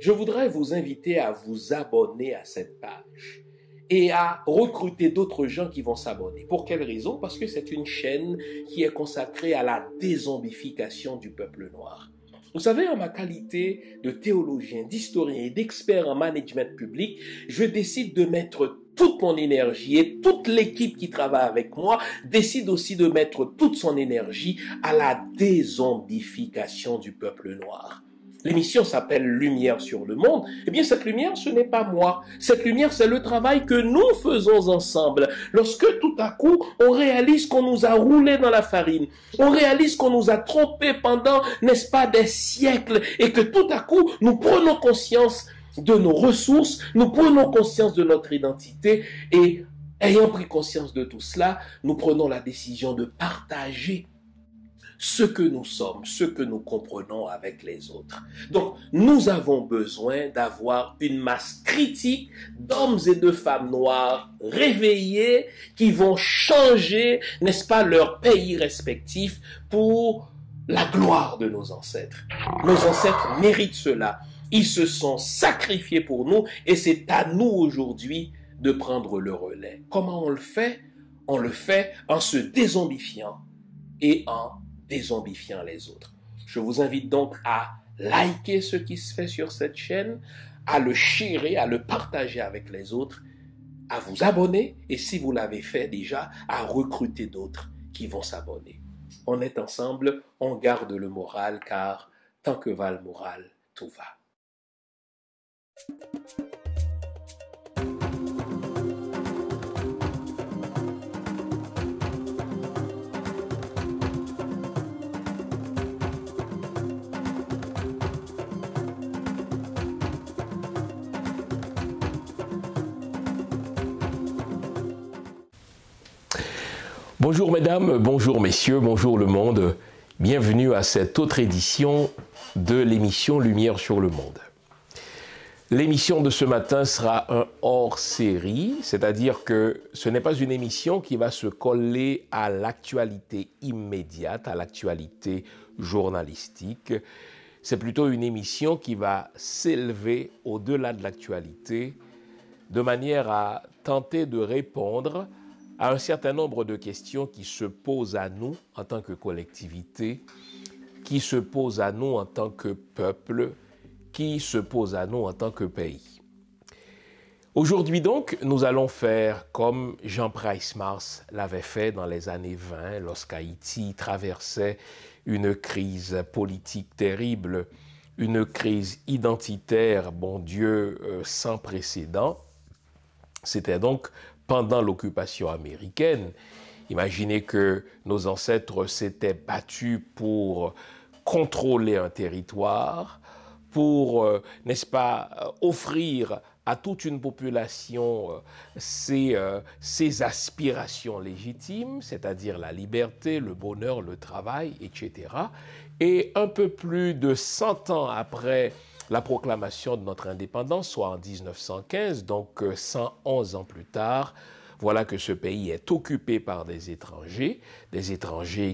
je voudrais vous inviter à vous abonner à cette page et à recruter d'autres gens qui vont s'abonner. Pour quelle raison? Parce que c'est une chaîne qui est consacrée à la dézombification du peuple noir. Vous savez, en ma qualité de théologien, d'historien et d'expert en management public, je décide de mettre toute mon énergie et toute l'équipe qui travaille avec moi décide aussi de mettre toute son énergie à la dézombification du peuple noir. L'émission s'appelle Lumière sur le monde. Eh bien, cette lumière, ce n'est pas moi. Cette lumière, c'est le travail que nous faisons ensemble. Lorsque tout à coup, on réalise qu'on nous a roulé dans la farine, on réalise qu'on nous a trompés pendant, n'est-ce pas, des siècles, et que tout à coup, nous prenons conscience de nos ressources, nous prenons conscience de notre identité, et ayant pris conscience de tout cela, nous prenons la décision de partager ce que nous sommes, ce que nous comprenons avec les autres. Donc, nous avons besoin d'avoir une masse critique d'hommes et de femmes noirs réveillés qui vont changer, n'est-ce pas, leur pays respectif pour la gloire de nos ancêtres. Nos ancêtres méritent cela. Ils se sont sacrifiés pour nous et c'est à nous aujourd'hui de prendre le relais. Comment on le fait? On le fait en se dézombifiant et en dézombifiant les autres. Je vous invite donc à liker ce qui se fait sur cette chaîne, à le sharer, à le partager avec les autres, à vous abonner et si vous l'avez fait déjà, à recruter d'autres qui vont s'abonner. On est ensemble, on garde le moral car tant que va le moral, tout va. Bonjour mesdames, bonjour messieurs, bonjour le monde. Bienvenue à cette autre édition de l'émission Lumière sur le monde. L'émission de ce matin sera un hors-série, c'est-à-dire que ce n'est pas une émission qui va se coller à l'actualité immédiate, à l'actualité journalistique. C'est plutôt une émission qui va s'élever au-delà de l'actualité, de manière à tenter de répondre à un certain nombre de questions qui se posent à nous en tant que collectivité, qui se posent à nous en tant que peuple, qui se posent à nous en tant que pays. Aujourd'hui donc, nous allons faire comme Jean Price Mars l'avait fait dans les années 20, lorsqu'Haïti traversait une crise politique terrible, une crise identitaire, bon Dieu, sans précédent. C'était donc pendant l'occupation américaine. Imaginez que nos ancêtres s'étaient battus pour contrôler un territoire, pour, n'est-ce pas, offrir à toute une population ses aspirations légitimes, c'est-à-dire la liberté, le bonheur, le travail, etc. Et un peu plus de 100 ans après la proclamation de notre indépendance, soit en 1915, donc 111 ans plus tard, voilà que ce pays est occupé par des étrangers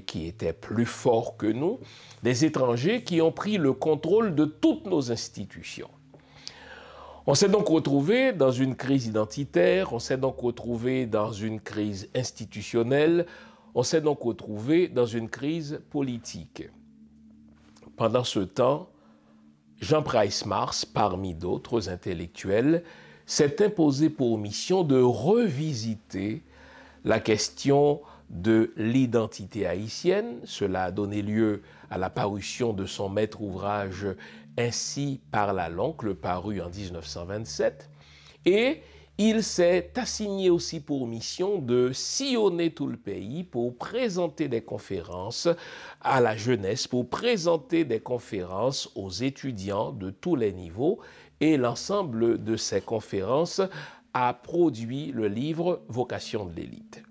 qui étaient plus forts que nous, des étrangers qui ont pris le contrôle de toutes nos institutions. On s'est donc retrouvé dans une crise identitaire, on s'est donc retrouvé dans une crise institutionnelle, on s'est donc retrouvé dans une crise politique. Pendant ce temps, Jean Price Mars, parmi d'autres intellectuels, s'est imposé pour mission de revisiter la question de l'identité haïtienne. Cela a donné lieu à la parution de son maître ouvrage « Ainsi parla l'oncle », paru en 1927. Et il s'est assigné aussi pour mission de sillonner tout le pays pour présenter des conférences à la jeunesse, pour présenter des conférences aux étudiants de tous les niveaux. Et l'ensemble de ces conférences a produit le livre « Vocation de l'élite ».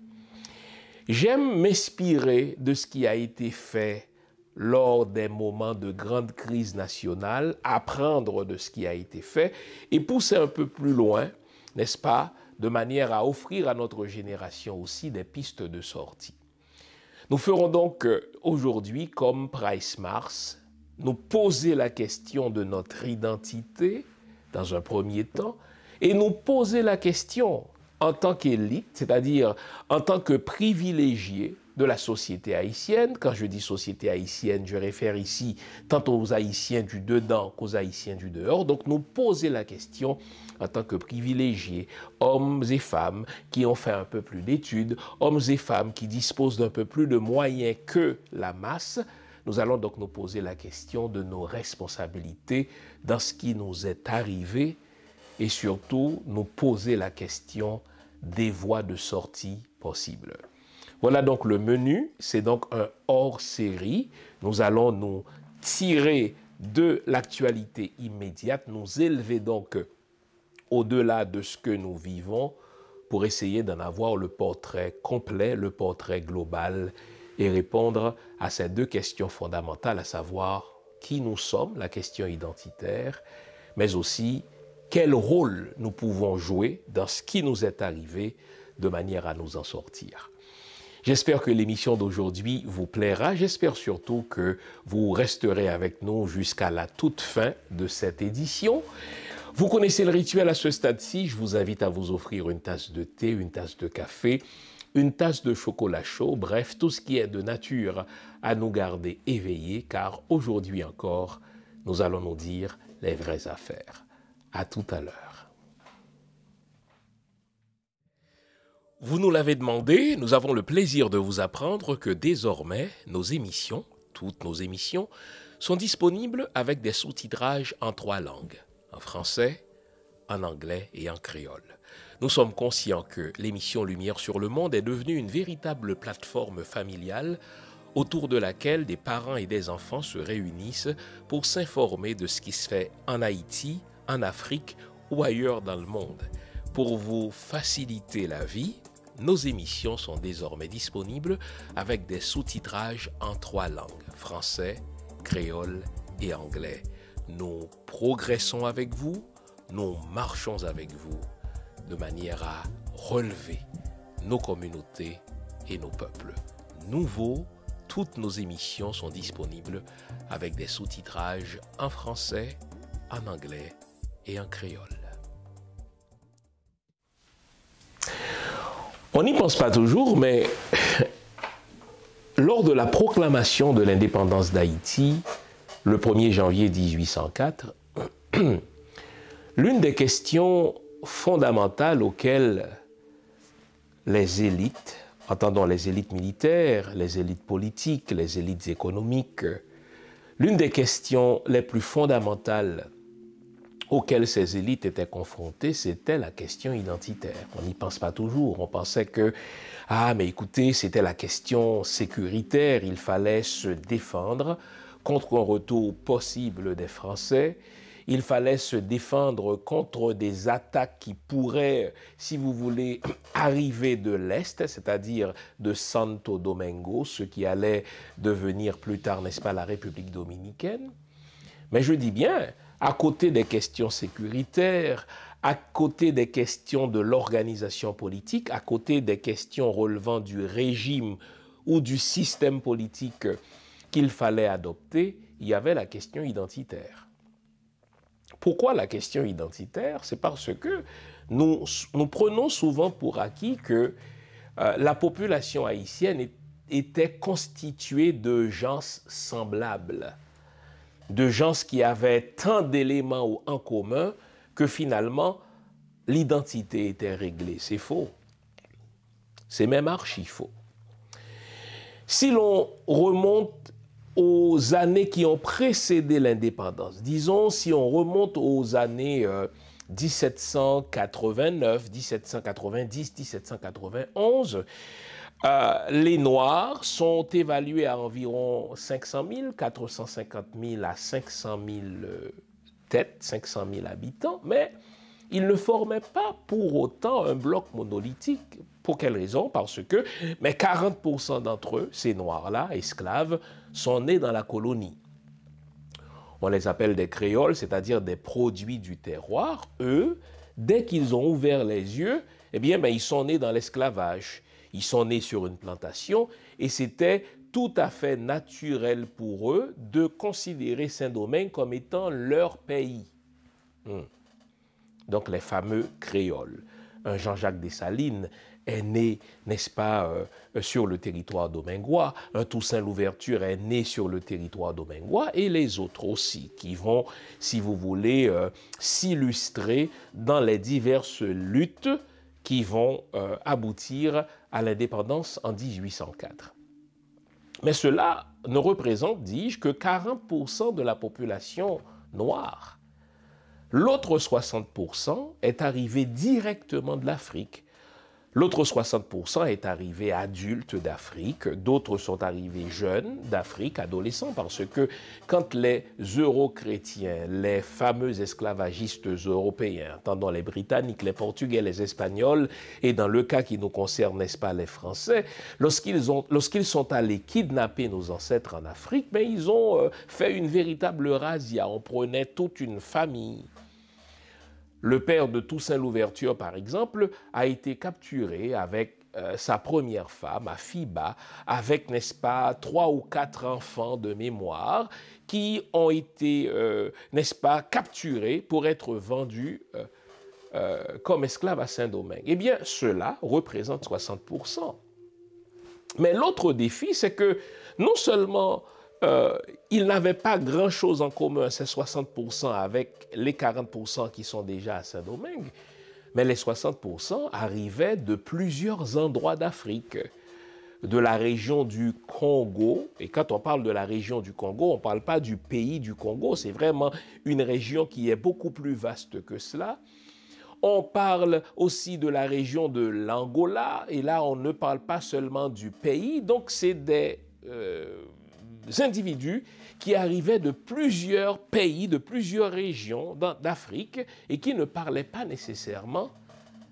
J'aime m'inspirer de ce qui a été fait lors des moments de grande crise nationale, apprendre de ce qui a été fait et pousser un peu plus loin, n'est-ce pas, de manière à offrir à notre génération aussi des pistes de sortie. Nous ferons donc aujourd'hui, comme Price Mars, nous poser la question de notre identité dans un premier temps et nous poser la question en tant qu'élite, c'est-à-dire en tant que privilégié de la société haïtienne. Quand je dis société haïtienne, je réfère ici tant aux Haïtiens du dedans qu'aux Haïtiens du dehors. Donc nous poser la question en tant que privilégiés, hommes et femmes qui ont fait un peu plus d'études, hommes et femmes qui disposent d'un peu plus de moyens que la masse. Nous allons donc nous poser la question de nos responsabilités dans ce qui nous est arrivé et surtout nous poser la question des voies de sortie possibles. Voilà donc le menu, c'est donc un hors-série. Nous allons nous tirer de l'actualité immédiate, nous élever donc au-delà de ce que nous vivons pour essayer d'en avoir le portrait complet, le portrait global et répondre à ces deux questions fondamentales, à savoir qui nous sommes, la question identitaire, mais aussi quel rôle nous pouvons jouer dans ce qui nous est arrivé de manière à nous en sortir. J'espère que l'émission d'aujourd'hui vous plaira. J'espère surtout que vous resterez avec nous jusqu'à la toute fin de cette édition. Vous connaissez le rituel à ce stade-ci. Je vous invite à vous offrir une tasse de thé, une tasse de café, une tasse de chocolat chaud, bref, tout ce qui est de nature à nous garder éveillés, car aujourd'hui encore, nous allons nous dire les vraies affaires. À tout à l'heure. Vous nous l'avez demandé, nous avons le plaisir de vous apprendre que désormais, nos émissions, toutes nos émissions, sont disponibles avec des sous-titrages en 3 langues, en français, en anglais et en créole. Nous sommes conscients que l'émission Lumière sur le monde est devenue une véritable plateforme familiale autour de laquelle des parents et des enfants se réunissent pour s'informer de ce qui se fait en Haïti, en Afrique ou ailleurs dans le monde. Pour vous faciliter la vie, nos émissions sont désormais disponibles avec des sous-titrages en 3 langues, français, créole et anglais. Nous progressons avec vous, nous marchons avec vous de manière à relever nos communautés et nos peuples. Nouveau, toutes nos émissions sont disponibles avec des sous-titrages en français, en anglais et en créole. On n'y pense pas toujours, mais lors de la proclamation de l'indépendance d'Haïti, le 1er janvier 1804, l'une des questions fondamentales auxquelles les élites, entendons les élites militaires, les élites politiques, les élites économiques, l'une des questions les plus fondamentales auxquelles ces élites étaient confrontées, c'était la question identitaire. On n'y pense pas toujours. On pensait que, mais écoutez, c'était la question sécuritaire. Il fallait se défendre contre un retour possible des Français. Il fallait se défendre contre des attaques qui pourraient, si vous voulez, arriver de l'Est, c'est-à-dire de Santo Domingo, ce qui allait devenir plus tard, n'est-ce pas, la République dominicaine. Mais je dis bien, à côté des questions sécuritaires, à côté des questions de l'organisation politique, à côté des questions relevant du régime ou du système politique qu'il fallait adopter, il y avait la question identitaire. Pourquoi la question identitaire? C'est parce que nous prenons souvent pour acquis que la population haïtienne était constituée de gens semblables, de gens qui avaient tant d'éléments en commun que finalement l'identité était réglée. C'est faux. C'est même archi faux. Si l'on remonte aux années qui ont précédé l'indépendance, disons si on remonte aux années 1789, 1790, 1791, les Noirs sont évalués à environ 500 000, 450 000 à 500 000 têtes, 500 000 habitants, mais ils ne formaient pas pour autant un bloc monolithique. Pour quelle raison? Parce que 40% d'entre eux, ces Noirs-là, esclaves, sont nés dans la colonie. On les appelle des créoles, c'est-à-dire des produits du terroir. Eux, dès qu'ils ont ouvert les yeux, ils sont nés dans l'esclavage. Ils sont nés sur une plantation et c'était tout à fait naturel pour eux de considérer Saint-Domingue comme étant leur pays. Donc les fameux créoles. Un Jean-Jacques Dessalines est né, n'est-ce pas, sur le territoire domingois. Un Toussaint Louverture est né sur le territoire domingois, et les autres aussi, qui vont, si vous voulez, s'illustrer dans les diverses luttes qui vont aboutir à l'indépendance en 1804. Mais cela ne représente, dis-je, que 40% de la population noire. L'autre 60% est arrivé directement de l'Afrique. L'autre 60% est arrivé adulte d'Afrique. D'autres sont arrivés jeunes d'Afrique, adolescents, parce que quand les euro-chrétiens, les fameux esclavagistes européens, entendons les Britanniques, les Portugais, les Espagnols, et dans le cas qui nous concerne, n'est-ce pas, les Français, lorsqu'ils sont allés kidnapper nos ancêtres en Afrique, mais ils ont fait une véritable razzia. On prenait toute une famille. Le père de Toussaint Louverture, par exemple, a été capturé avec sa première femme, Afiba, avec, n'est-ce pas, 3 ou 4 enfants de mémoire qui ont été, n'est-ce pas, capturés pour être vendus comme esclaves à Saint-Domingue. Eh bien, cela représente 60%. Mais l'autre défi, c'est que non seulement ils n'avaient pas grand-chose en commun, ces 60%, avec les 40% qui sont déjà à Saint-Domingue, mais les 60% arrivaient de plusieurs endroits d'Afrique, de la région du Congo. Et quand on parle de la région du Congo, on ne parle pas du pays du Congo, c'est vraiment une région qui est beaucoup plus vaste que cela. On parle aussi de la région de l'Angola, et là on ne parle pas seulement du pays, donc c'est des individus qui arrivaient de plusieurs pays, de plusieurs régions d'Afrique et qui ne parlaient pas nécessairement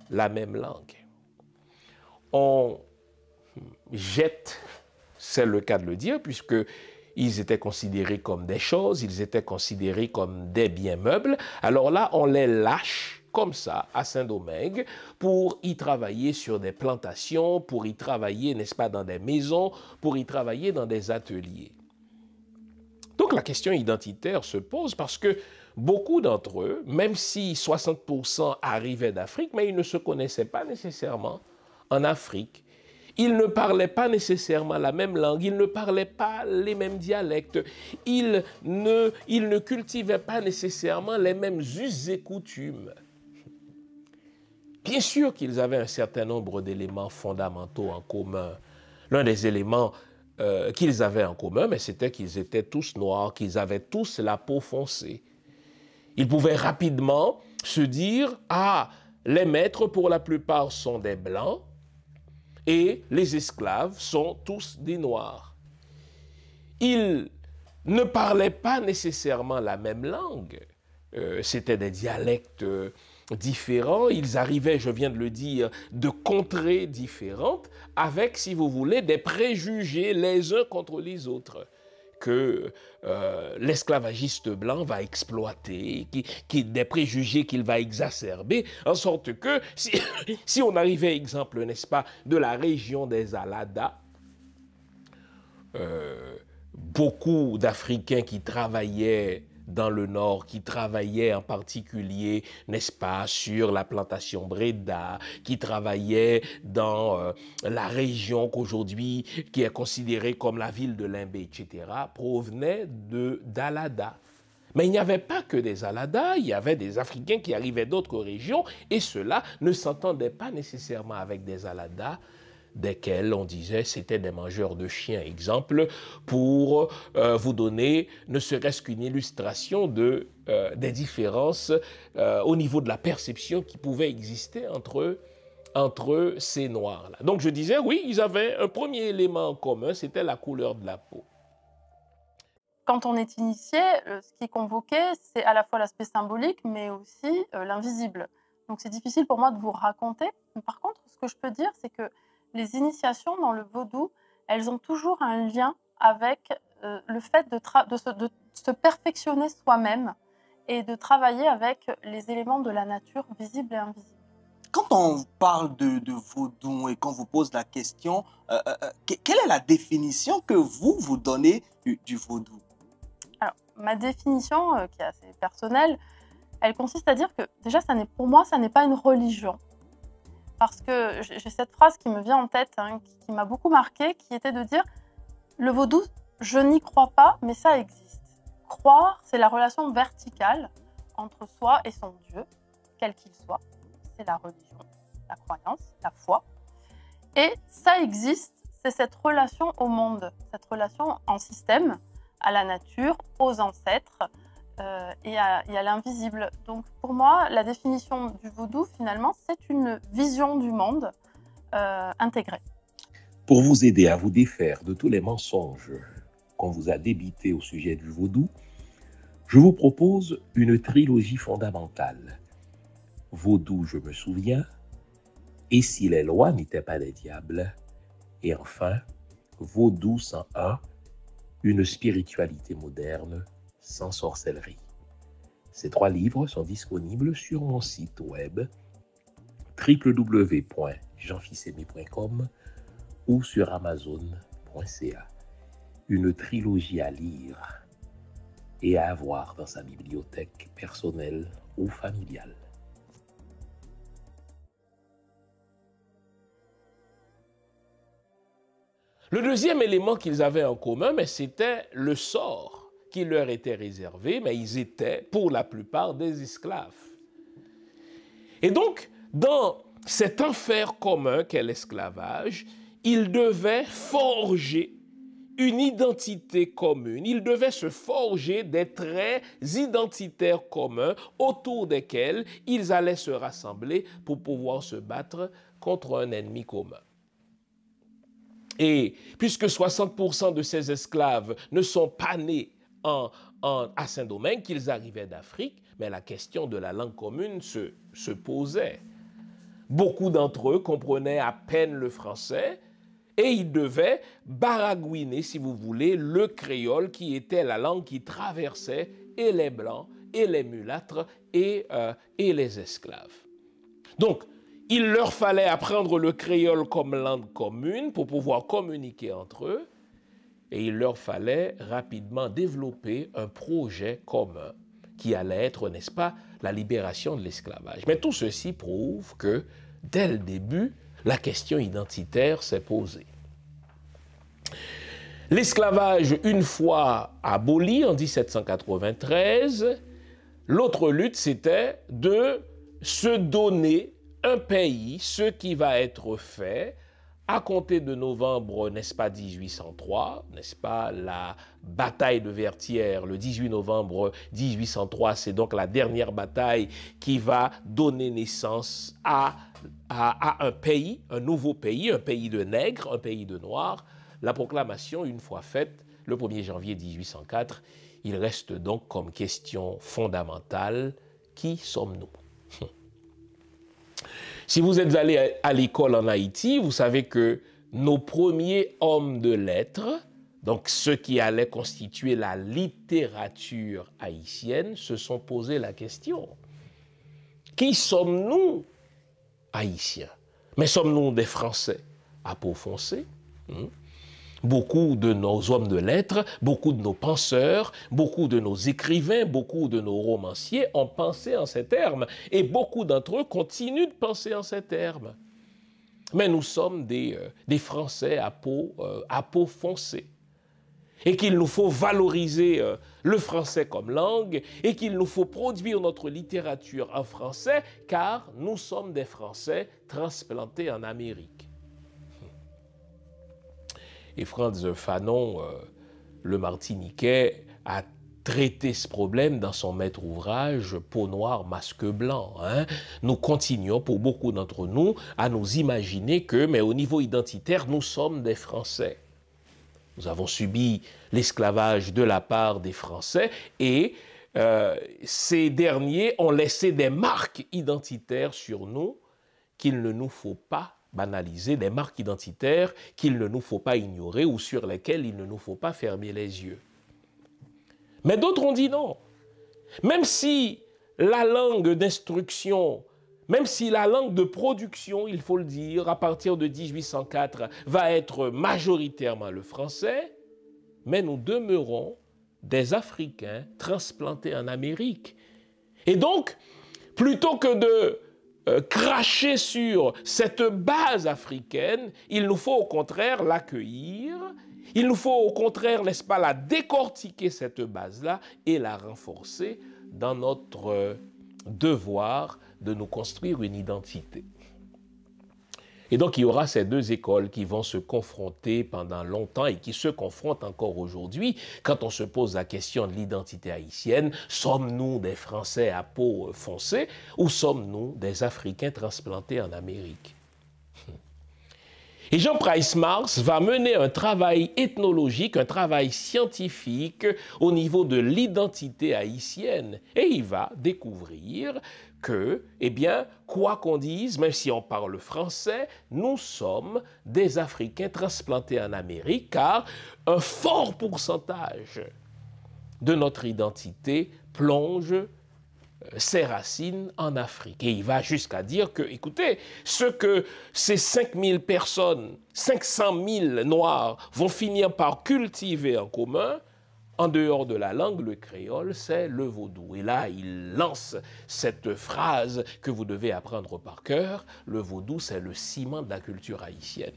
la même langue. On jette, c'est le cas de le dire, puisqu'ils étaient considérés comme des choses, ils étaient considérés comme des biens meubles. Alors là, on les lâche comme ça à Saint-Domingue pour y travailler sur des plantations, pour y travailler, n'est-ce pas, dans des maisons, pour y travailler dans des ateliers. Donc la question identitaire se pose parce que beaucoup d'entre eux, même si 60% arrivaient d'Afrique, mais ils ne se connaissaient pas nécessairement en Afrique. Ils ne parlaient pas nécessairement la même langue, ils ne parlaient pas les mêmes dialectes, ils ne cultivaient pas nécessairement les mêmes us et coutumes. Bien sûr qu'ils avaient un certain nombre d'éléments fondamentaux en commun. L'un des éléments qu'ils avaient en commun, mais c'était qu'ils étaient tous noirs, qu'ils avaient tous la peau foncée. Ils pouvaient rapidement se dire « Ah, les maîtres pour la plupart sont des blancs et les esclaves sont tous des noirs. » Ils ne parlaient pas nécessairement la même langue. C'était des dialectes différents. Ils arrivaient, je viens de le dire, de contrées différentes, avec, si vous voulez, des préjugés les uns contre les autres que l'esclavagiste blanc va exploiter, des préjugés qu'il va exacerber, en sorte que, si on arrivait, exemple, n'est-ce pas, de la région des Aladas, beaucoup d'Africains qui travaillaient dans le Nord, qui travaillaient en particulier, n'est-ce pas, sur la plantation Breda, qui travaillaient dans la région qu'aujourd'hui, qui est considérée comme la ville de Limbé, etc., provenaient d'Alada. Mais il n'y avait pas que des Aladas, il y avait des Africains qui arrivaient d'autres régions, et ceux-là ne s'entendaient pas nécessairement avec des Aladas, desquels on disait c'était des mangeurs de chiens. Exemple, pour vous donner ne serait-ce qu'une illustration des différences au niveau de la perception qui pouvait exister entre ces Noirs-là. Donc je disais, oui, ils avaient un premier élément en commun, c'était la couleur de la peau. Quand on est initié, ce qui est convoqué, c'est à la fois l'aspect symbolique, mais aussi l'invisible. Donc c'est difficile pour moi de vous raconter. Par contre, ce que je peux dire, c'est que les initiations dans le vaudou, elles ont toujours un lien avec le fait de se perfectionner soi-même et de travailler avec les éléments de la nature visibles et invisibles. quand on parle de vaudou et qu'on vous pose la question, quelle est la définition que vous donnez du vaudou? Alors, ma définition, qui est assez personnelle, elle consiste à dire que déjà, pour moi, ça n'est pas une religion. Parce que j'ai cette phrase qui me vient en tête, hein, qui m'a beaucoup marquée, qui était de dire « Le vaudou, je n'y crois pas, mais ça existe. Croire, c'est la relation verticale entre soi et son Dieu, quel qu'il soit. C'est la religion, la croyance, la foi. Et ça existe, c'est cette relation au monde, cette relation en système, à la nature, aux ancêtres et à l'invisible. Donc pour moi, la définition du vaudou, finalement, c'est une vision du monde intégrée. Pour vous aider à vous défaire de tous les mensonges qu'on vous a débités au sujet du vaudou, je vous propose une trilogie fondamentale. Vaudou, je me souviens, et si les lois n'étaient pas des diables, et enfin, Vaudou 101, une spiritualité moderne sans sorcellerie. Ces 3 livres sont disponibles sur mon site web www.jeanfils-aimé.com ou sur amazon.ca. Une trilogie à lire et à avoir dans sa bibliothèque personnelle ou familiale. Le deuxième élément qu'ils avaient en commun, c'était le sort qui leur était réservé, mais ils étaient pour la plupart des esclaves. Et donc, dans cet enfer commun qu'est l'esclavage, ils devaient forger une identité commune. Ils devaient se forger des traits identitaires communs autour desquels ils allaient se rassembler pour pouvoir se battre contre un ennemi commun. Et puisque 60% de ces esclaves ne sont pas nés à Saint-Domingue, qu'ils arrivaient d'Afrique, mais la question de la langue commune se posait. Beaucoup d'entre eux comprenaient à peine le français et ils devaient baragouiner, si vous voulez, le créole qui était la langue qui traversait et les blancs et les mulâtres et les esclaves. Donc, il leur fallait apprendre le créole comme langue commune pour pouvoir communiquer entre eux et il leur fallait rapidement développer un projet commun qui allait être, n'est-ce pas, la libération de l'esclavage. Mais tout ceci prouve que, dès le début, la question identitaire s'est posée. L'esclavage, une fois aboli en 1793, l'autre lutte, c'était de se donner un pays, ce qui va être fait à compter de novembre, n'est-ce pas, 1803, n'est-ce pas, la bataille de Vertières, le 18 novembre 1803, c'est donc la dernière bataille qui va donner naissance à un pays, un nouveau pays, un pays de nègres, un pays de noirs. La proclamation, une fois faite, le 1er janvier 1804, il reste donc comme question fondamentale, qui sommes-nous ? Si vous êtes allé à l'école en Haïti, vous savez que nos premiers hommes de lettres, donc ceux qui allaient constituer la littérature haïtienne, se sont posé la question. Qui sommes-nous, Haïtiens? Mais sommes-nous des Français à peau foncée? Beaucoup de nos hommes de lettres, beaucoup de nos penseurs, beaucoup de nos écrivains, beaucoup de nos romanciers ont pensé en ces termes. Et beaucoup d'entre eux continuent de penser en ces termes. Mais nous sommes des Français à peau foncée. Et qu'il nous faut valoriser le français comme langue et qu'il nous faut produire notre littérature en français car nous sommes des Français transplantés en Amérique. Et Frantz Fanon, le Martiniquais, a traité ce problème dans son maître ouvrage « Peau noire, masque blanc ». Nous continuons, pour beaucoup d'entre nous, à nous imaginer que, mais au niveau identitaire, nous sommes des Français. Nous avons subi l'esclavage de la part des Français et ces derniers ont laissé des marques identitaires sur nous qu'il ne nous faut pas banaliser, des marques identitaires qu'il ne nous faut pas ignorer ou sur lesquelles il ne nous faut pas fermer les yeux. Mais d'autres ont dit non. Même si la langue d'instruction même si la langue de production, il faut le dire, à partir de 1804, va être majoritairement le français, mais nous demeurons des Africains transplantés en Amérique. Et donc, plutôt que de cracher sur cette base africaine, il nous faut au contraire l'accueillir, il nous faut au contraire, n'est-ce pas, la décortiquer cette base-là et la renforcer dans notre devoir de nous construire une identité. Et donc, il y aura ces deux écoles qui vont se confronter pendant longtemps et qui se confrontent encore aujourd'hui quand on se pose la question de l'identité haïtienne. Sommes-nous des Français à peau foncée ou sommes-nous des Africains transplantés en Amérique? Et Jean Price Mars va mener un travail ethnologique, un travail scientifique au niveau de l'identité haïtienne. Et il va découvrir que, eh bien, quoi qu'on dise, même si on parle français, nous sommes des Africains transplantés en Amérique, car un fort pourcentage de notre identité plonge ses racines en Afrique. Et il va jusqu'à dire que, écoutez, ce que ces 5000 personnes, 500 000 Noirs vont finir par cultiver en commun, en dehors de la langue, le créole, c'est le vaudou. Et là, il lance cette phrase que vous devez apprendre par cœur. Le vaudou, c'est le ciment de la culture haïtienne.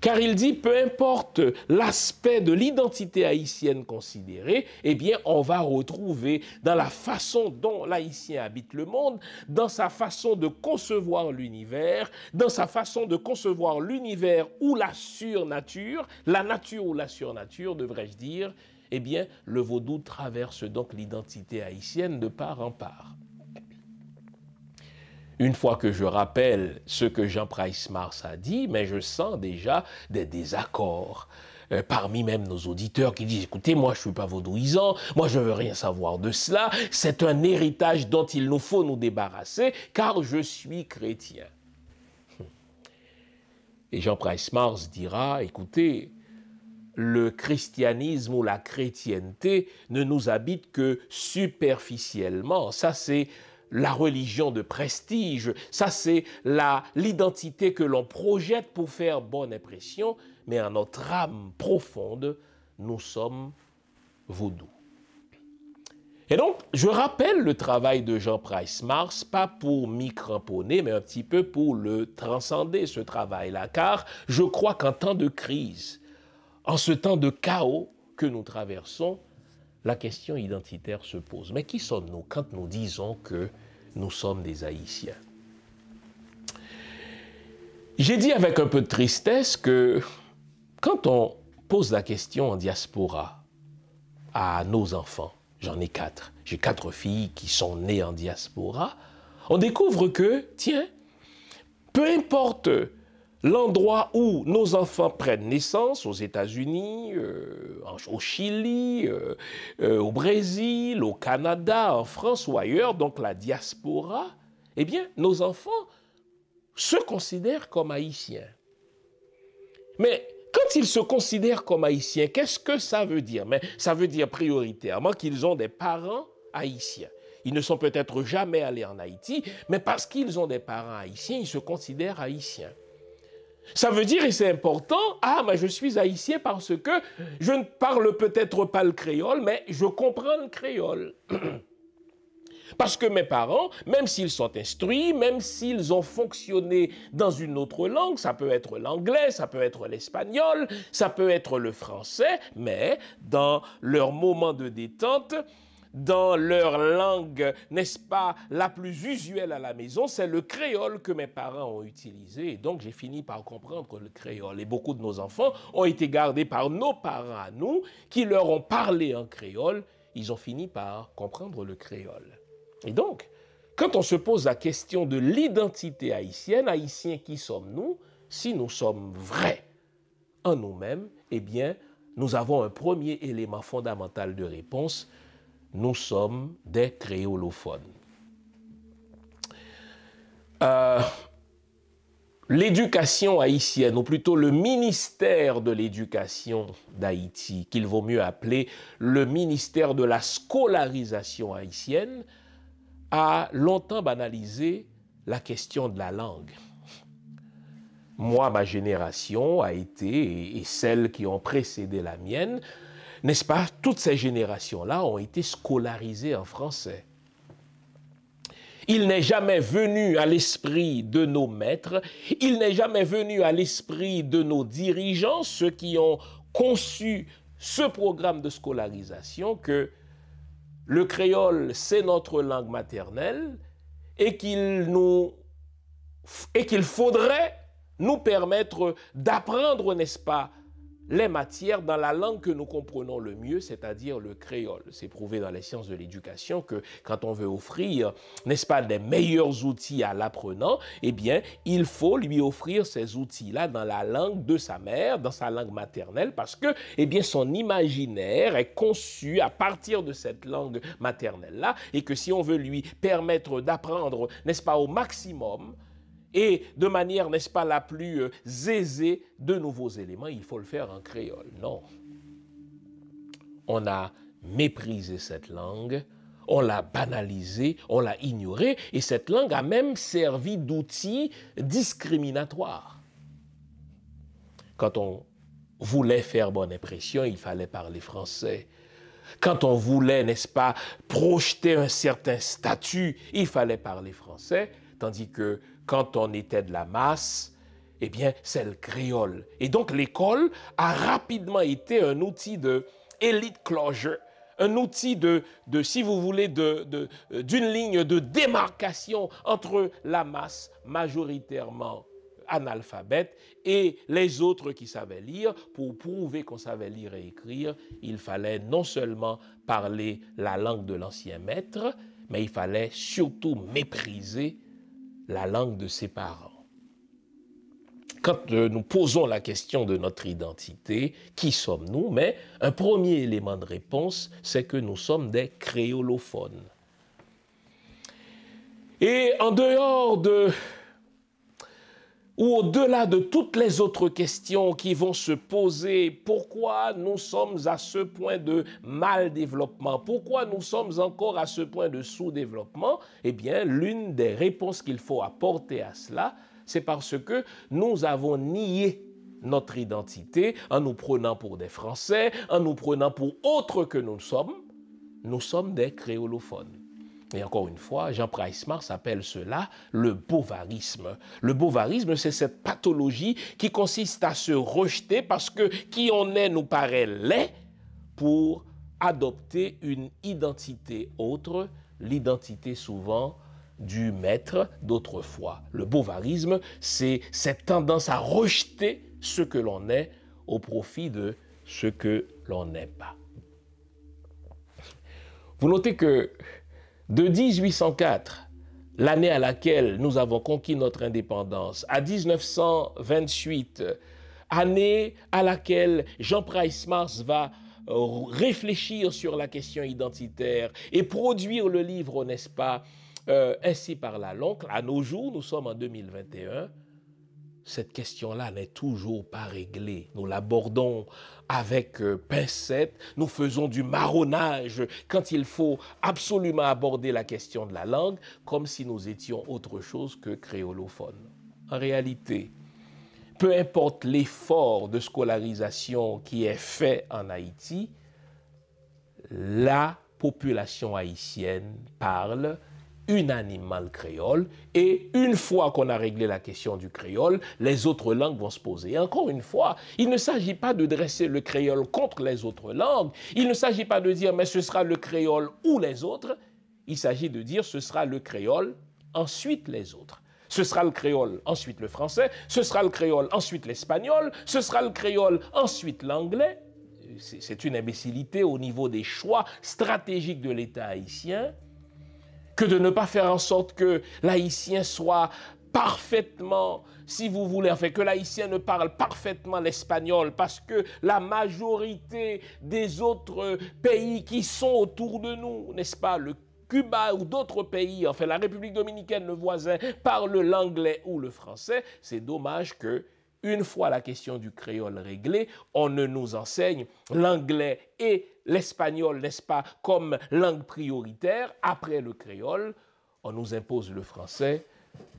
Car il dit, peu importe l'aspect de l'identité haïtienne considérée, eh bien, on va retrouver dans la façon dont l'haïtien habite le monde, dans sa façon de concevoir l'univers, dans sa façon de concevoir l'univers ou la surnature, la nature ou la surnature, devrais-je dire, eh bien, le vaudou traverse donc l'identité haïtienne de part en part. Une fois que je rappelle ce que Jean Price Mars a dit, mais je sens déjà des désaccords parmi même nos auditeurs qui disent « Écoutez, moi je ne suis pas vaudouisant, moi je ne veux rien savoir de cela, c'est un héritage dont il nous faut nous débarrasser car je suis chrétien. » Et Jean Price Mars dira « Écoutez, le christianisme ou la chrétienté ne nous habite que superficiellement. Ça, c'est la religion de prestige. Ça, c'est l'identité que l'on projette pour faire bonne impression. Mais en notre âme profonde, nous sommes vaudous. » Et donc, je rappelle le travail de Jean Price Mars, pas pour m'y cramponner, mais un petit peu pour le transcender, ce travail-là. Car je crois qu'en temps de crise, en ce temps de chaos que nous traversons, la question identitaire se pose. Mais qui sommes-nous quand nous disons que nous sommes des Haïtiens? J'ai dit avec un peu de tristesse que quand on pose la question en diaspora à nos enfants, j'en ai 4, j'ai 4 filles qui sont nées en diaspora, on découvre que, tiens, peu importe l'endroit où nos enfants prennent naissance, aux États-Unis, au Chili, au Brésil, au Canada, en France ou ailleurs, donc la diaspora, eh bien, nos enfants se considèrent comme haïtiens. Mais quand ils se considèrent comme haïtiens, qu'est-ce que ça veut dire? Mais ça veut dire prioritairement qu'ils ont des parents haïtiens. Ils ne sont peut-être jamais allés en Haïti, mais parce qu'ils ont des parents haïtiens, ils se considèrent haïtiens. Ça veut dire, et c'est important, ah, mais je suis haïtien parce que je ne parle peut-être pas le créole, mais je comprends le créole. Parce que mes parents, même s'ils sont instruits, même s'ils ont fonctionné dans une autre langue, ça peut être l'anglais, ça peut être l'espagnol, ça peut être le français, mais dans leur moment de détente, dans leur langue, n'est-ce pas, la plus usuelle à la maison, c'est le créole que mes parents ont utilisé. Et donc, j'ai fini par comprendre le créole. Et beaucoup de nos enfants ont été gardés par nos parents à nous, qui leur ont parlé en créole. Ils ont fini par comprendre le créole. Et donc, quand on se pose la question de l'identité haïtienne, haïtiens qui sommes-nous? Si nous sommes vrais en nous-mêmes, eh bien, nous avons un premier élément fondamental de réponse. Nous sommes des créolophones. L'éducation haïtienne, ou plutôt le ministère de l'éducation d'Haïti, qu'il vaut mieux appeler le ministère de la scolarisation haïtienne, a longtemps banalisé la question de la langue. Moi, ma génération a été, et celles qui ont précédé la mienne, n'est-ce pas, toutes ces générations-là ont été scolarisées en français. Il n'est jamais venu à l'esprit de nos maîtres, il n'est jamais venu à l'esprit de nos dirigeants, ceux qui ont conçu ce programme de scolarisation, que le créole, c'est notre langue maternelle et qu'il faudrait nous permettre d'apprendre, n'est-ce pas, les matières dans la langue que nous comprenons le mieux, c'est-à-dire le créole. C'est prouvé dans les sciences de l'éducation que quand on veut offrir, n'est-ce pas, des meilleurs outils à l'apprenant, eh bien, il faut lui offrir ces outils-là dans la langue de sa mère, dans sa langue maternelle, parce que, eh bien, son imaginaire est conçu à partir de cette langue maternelle-là, et que si on veut lui permettre d'apprendre, n'est-ce pas, au maximum, et de manière, n'est-ce pas, la plus aisée, de nouveaux éléments, il faut le faire en créole. Non. On a méprisé cette langue, on l'a banalisée, on l'a ignorée, et cette langue a même servi d'outil discriminatoire. Quand on voulait faire bonne impression, il fallait parler français. Quand on voulait, n'est-ce pas, projeter un certain statut, il fallait parler français, tandis que quand on était de la masse, eh bien, c'est le créole. Et donc, l'école a rapidement été un outil de elite closure, un outil si vous voulez, d'une ligne de démarcation entre la masse majoritairement analphabète et les autres qui savaient lire. Pour prouver qu'on savait lire et écrire, il fallait non seulement parler la langue de l'ancien maître, mais il fallait surtout mépriser la langue de ses parents. Quand nous posons la question de notre identité, qui sommes-nous? Mais un premier élément de réponse, c'est que nous sommes des créolophones. Et en dehors ou au-delà de toutes les autres questions qui vont se poser, pourquoi nous sommes à ce point de mal-développement? Pourquoi nous sommes encore à ce point de sous-développement? Eh bien, l'une des réponses qu'il faut apporter à cela, c'est parce que nous avons nié notre identité en nous prenant pour des Français, en nous prenant pour autres que nous sommes des créolophones. Et encore une fois, Jean Price-Mars appelle cela le bovarisme. Le bovarisme, c'est cette pathologie qui consiste à se rejeter parce que qui on est nous paraît laid pour adopter une identité autre, l'identité souvent du maître d'autrefois. Le bovarisme, c'est cette tendance à rejeter ce que l'on est au profit de ce que l'on n'est pas. Vous notez que de 1804, l'année à laquelle nous avons conquis notre indépendance, à 1928, année à laquelle Jean Price-Mars va réfléchir sur la question identitaire et produire le livre, n'est-ce pas, Ainsi parla l'oncle, à nos jours, nous sommes en 2021, cette question-là n'est toujours pas réglée. Nous l'abordons avec pincette, nous faisons du marronnage quand il faut absolument aborder la question de la langue, comme si nous étions autre chose que créolophones. En réalité, peu importe l'effort de scolarisation qui est fait en Haïti, la population haïtienne parle unanimement le créole, et une fois qu'on a réglé la question du créole, les autres langues vont se poser. Et encore une fois, il ne s'agit pas de dresser le créole contre les autres langues, il ne s'agit pas de dire mais ce sera le créole ou les autres, il s'agit de dire ce sera le créole, ensuite les autres. Ce sera le créole, ensuite le français, ce sera le créole, ensuite l'espagnol, ce sera le créole, ensuite l'anglais. C'est une imbécilité au niveau des choix stratégiques de l'État haïtien, que de ne pas faire en sorte que l'haïtien soit parfaitement, si vous voulez, enfin que l'haïtien ne parle parfaitement l'espagnol, parce que la majorité des autres pays qui sont autour de nous, n'est-ce pas, le Cuba ou d'autres pays, enfin la République dominicaine, le voisin, parle l'anglais ou le français. C'est dommage que, une fois la question du créole réglée, on ne nous enseigne l'anglais et l'espagnol, n'est-ce pas, comme langue prioritaire. Après le créole, on nous impose le français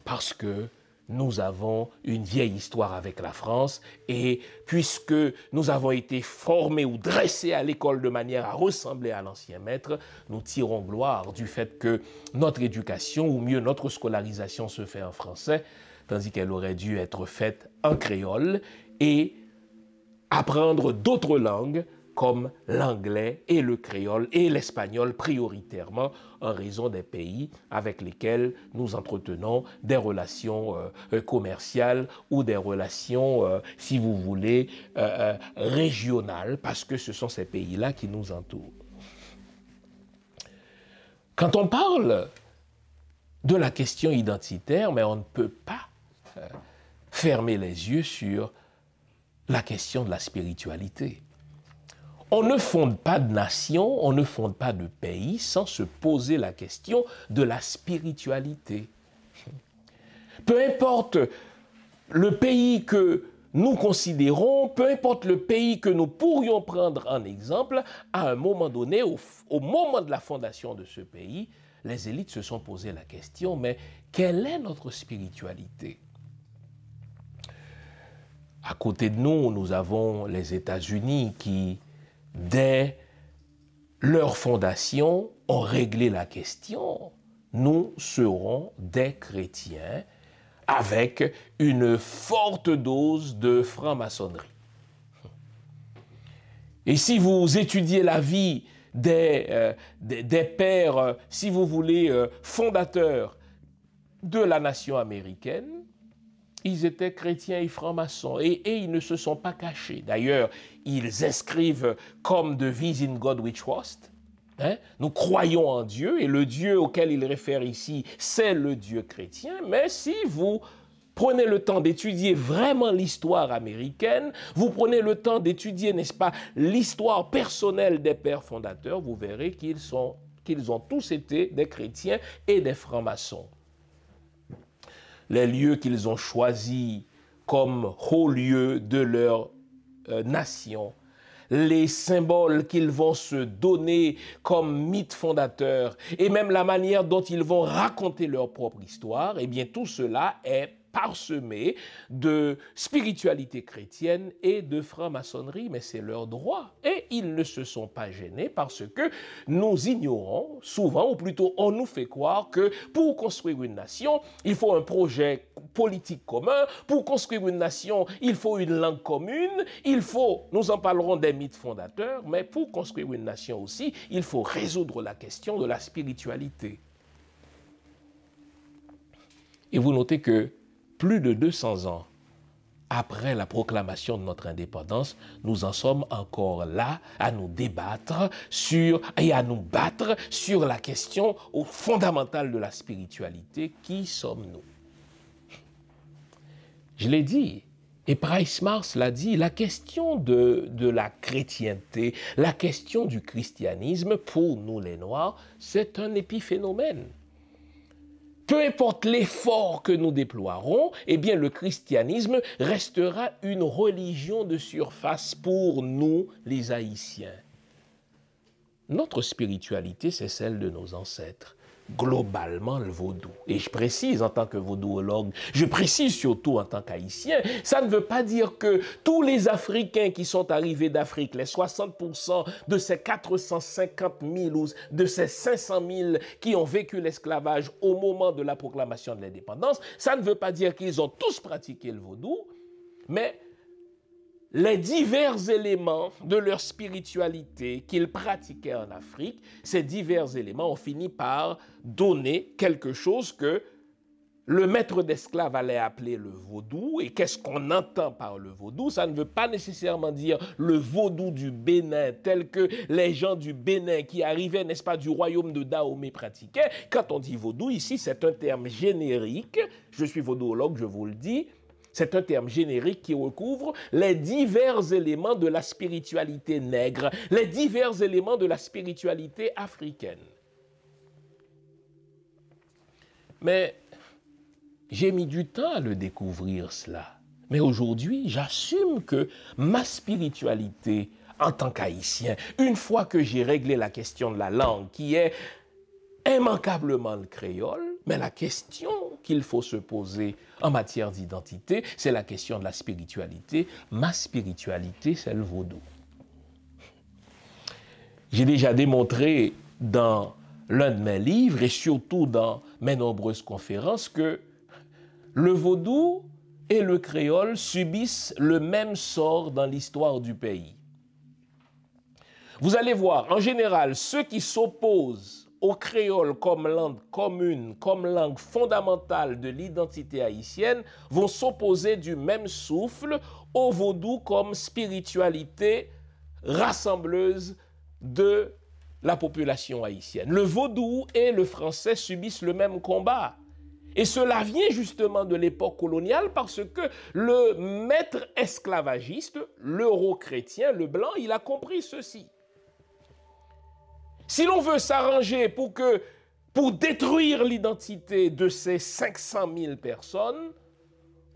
parce que nous avons une vieille histoire avec la France et puisque nous avons été formés ou dressés à l'école de manière à ressembler à l'ancien maître, nous tirons gloire du fait que notre éducation, ou mieux notre scolarisation se fait en français, tandis qu'elle aurait dû être faite en créole et apprendre d'autres langues comme l'anglais et le créole et l'espagnol prioritairement en raison des pays avec lesquels nous entretenons des relations commerciales ou des relations, si vous voulez, régionales, parce que ce sont ces pays-là qui nous entourent. Quand on parle de la question identitaire, mais on ne peut pas fermer les yeux sur la question de la spiritualité. On ne fonde pas de nation, on ne fonde pas de pays sans se poser la question de la spiritualité. Peu importe le pays que nous considérons, peu importe le pays que nous pourrions prendre en exemple, à un moment donné, au moment de la fondation de ce pays, les élites se sont posé la question, mais quelle est notre spiritualité ? À côté de nous, nous avons les États-Unis qui, dès leur fondation, ont réglé la question. Nous serons des chrétiens avec une forte dose de franc-maçonnerie. Et si vous étudiez la vie des pères, si vous voulez, fondateurs de la nation américaine, ils étaient chrétiens et francs-maçons et ils ne se sont pas cachés. D'ailleurs, ils inscrivent comme devise « In God we trust ». Nous croyons en Dieu et le Dieu auquel ils réfèrent ici, c'est le Dieu chrétien. Mais si vous prenez le temps d'étudier vraiment l'histoire américaine, vous prenez le temps d'étudier, n'est-ce pas, l'histoire personnelle des pères fondateurs, vous verrez qu'ils ont tous été des chrétiens et des francs-maçons. Les lieux qu'ils ont choisis comme hauts lieux de leur nation, les symboles qu'ils vont se donner comme mythes fondateurs et même la manière dont ils vont raconter leur propre histoire, eh bien tout cela est parsemé de spiritualité chrétienne et de franc-maçonnerie, mais c'est leur droit. Et ils ne se sont pas gênés parce que nous ignorons souvent, ou plutôt on nous fait croire que pour construire une nation, il faut un projet politique commun, pour construire une nation, il faut une langue commune, nous en parlerons des mythes fondateurs, mais pour construire une nation aussi, il faut résoudre la question de la spiritualité. Et vous notez que plus de 200 ans après la proclamation de notre indépendance, nous en sommes encore là à nous débattre et à nous battre sur la question fondamentale de la spiritualité. Qui sommes-nous? Je l'ai dit, et Price Mars l'a dit, la question de la chrétienté, la question du christianisme, pour nous les Noirs, c'est un épiphénomène. Peu importe l'effort que nous déploierons, eh bien le christianisme restera une religion de surface pour nous, les Haïtiens. Notre spiritualité, c'est celle de nos ancêtres. Globalement, le vaudou. Et je précise en tant que vaudouologue, je précise surtout en tant qu'haïtien, ça ne veut pas dire que tous les Africains qui sont arrivés d'Afrique, les 60% de ces 450 000 ou de ces 500 000 qui ont vécu l'esclavage au moment de la proclamation de l'indépendance, ça ne veut pas dire qu'ils ont tous pratiqué le vaudou, mais les divers éléments de leur spiritualité qu'ils pratiquaient en Afrique, ces divers éléments ont fini par donner quelque chose que le maître d'esclaves allait appeler le vaudou. Et qu'est-ce qu'on entend par le vaudou? Ça ne veut pas nécessairement dire le vaudou du Bénin, tel que les gens du Bénin qui arrivaient, n'est-ce pas, du royaume de Dahomey pratiquaient. Quand on dit vaudou, ici, c'est un terme générique. Je suis vaudouologue, je vous le dis. C'est un terme générique qui recouvre les divers éléments de la spiritualité nègre, les divers éléments de la spiritualité africaine. Mais j'ai mis du temps à le découvrir cela. Mais aujourd'hui, j'assume que ma spiritualité en tant qu'Haïtien, une fois que j'ai réglé la question de la langue, qui est immanquablement le créole, mais la question qu'il faut se poser en matière d'identité, c'est la question de la spiritualité. Ma spiritualité, c'est le vaudou. J'ai déjà démontré dans l'un de mes livres et surtout dans mes nombreuses conférences que le vaudou et le créole subissent le même sort dans l'histoire du pays. Vous allez voir, en général, ceux qui s'opposent au créole comme langue commune, comme langue fondamentale de l'identité haïtienne, vont s'opposer du même souffle au vaudou comme spiritualité rassembleuse de la population haïtienne. Le vaudou et le français subissent le même combat. Et cela vient justement de l'époque coloniale parce que le maître esclavagiste, l'euro-chrétien, le blanc, il a compris ceci. Si l'on veut s'arranger pour détruire l'identité de ces 500 000 personnes,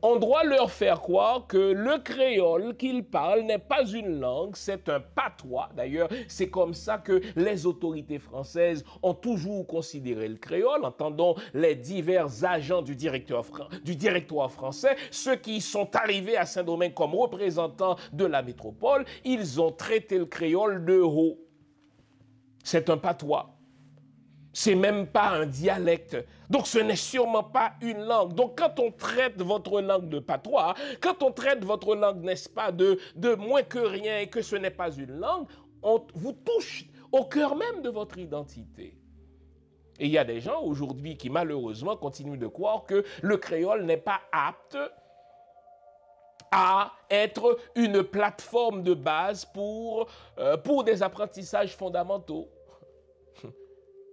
on doit leur faire croire que le créole qu'ils parlent n'est pas une langue, c'est un patois. D'ailleurs, c'est comme ça que les autorités françaises ont toujours considéré le créole. Entendons les divers agents du directoire français, ceux qui sont arrivés à Saint-Domingue comme représentants de la métropole, ils ont traité le créole de haut. C'est un patois. C'est même pas un dialecte. Donc, ce n'est sûrement pas une langue. Donc, quand on traite votre langue de patois, quand on traite votre langue, n'est-ce pas, de moins que rien et que ce n'est pas une langue, on vous touche au cœur même de votre identité. Et il y a des gens aujourd'hui qui, malheureusement, continuent de croire que le créole n'est pas apte à être une plateforme de base pour des apprentissages fondamentaux.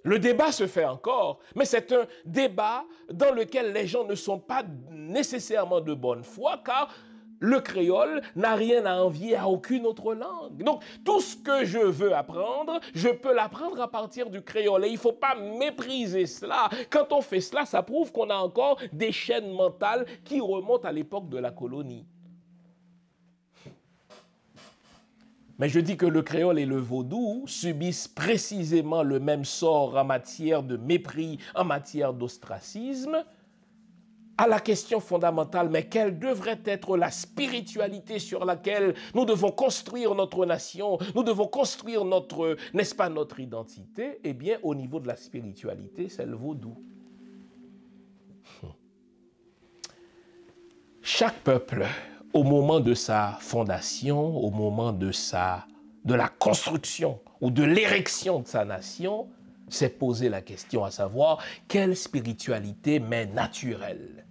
Le débat se fait encore, mais c'est un débat dans lequel les gens ne sont pas nécessairement de bonne foi, car le créole n'a rien à envier à aucune autre langue. Donc, tout ce que je veux apprendre, je peux l'apprendre à partir du créole. Et il ne faut pas mépriser cela. Quand on fait cela, ça prouve qu'on a encore des chaînes mentales qui remontent à l'époque de la colonie. Mais je dis que le créole et le vaudou subissent précisément le même sort en matière de mépris, en matière d'ostracisme. À la question fondamentale, mais quelle devrait être la spiritualité sur laquelle nous devons construire notre nation, nous devons construire notre, n'est-ce pas, notre identité? Eh bien, au niveau de la spiritualité, c'est le vaudou. Chaque peuple, au moment de sa fondation, au moment de la construction ou de l'érection de sa nation, s'est posé la question à savoir quelle spiritualité m'est naturelle.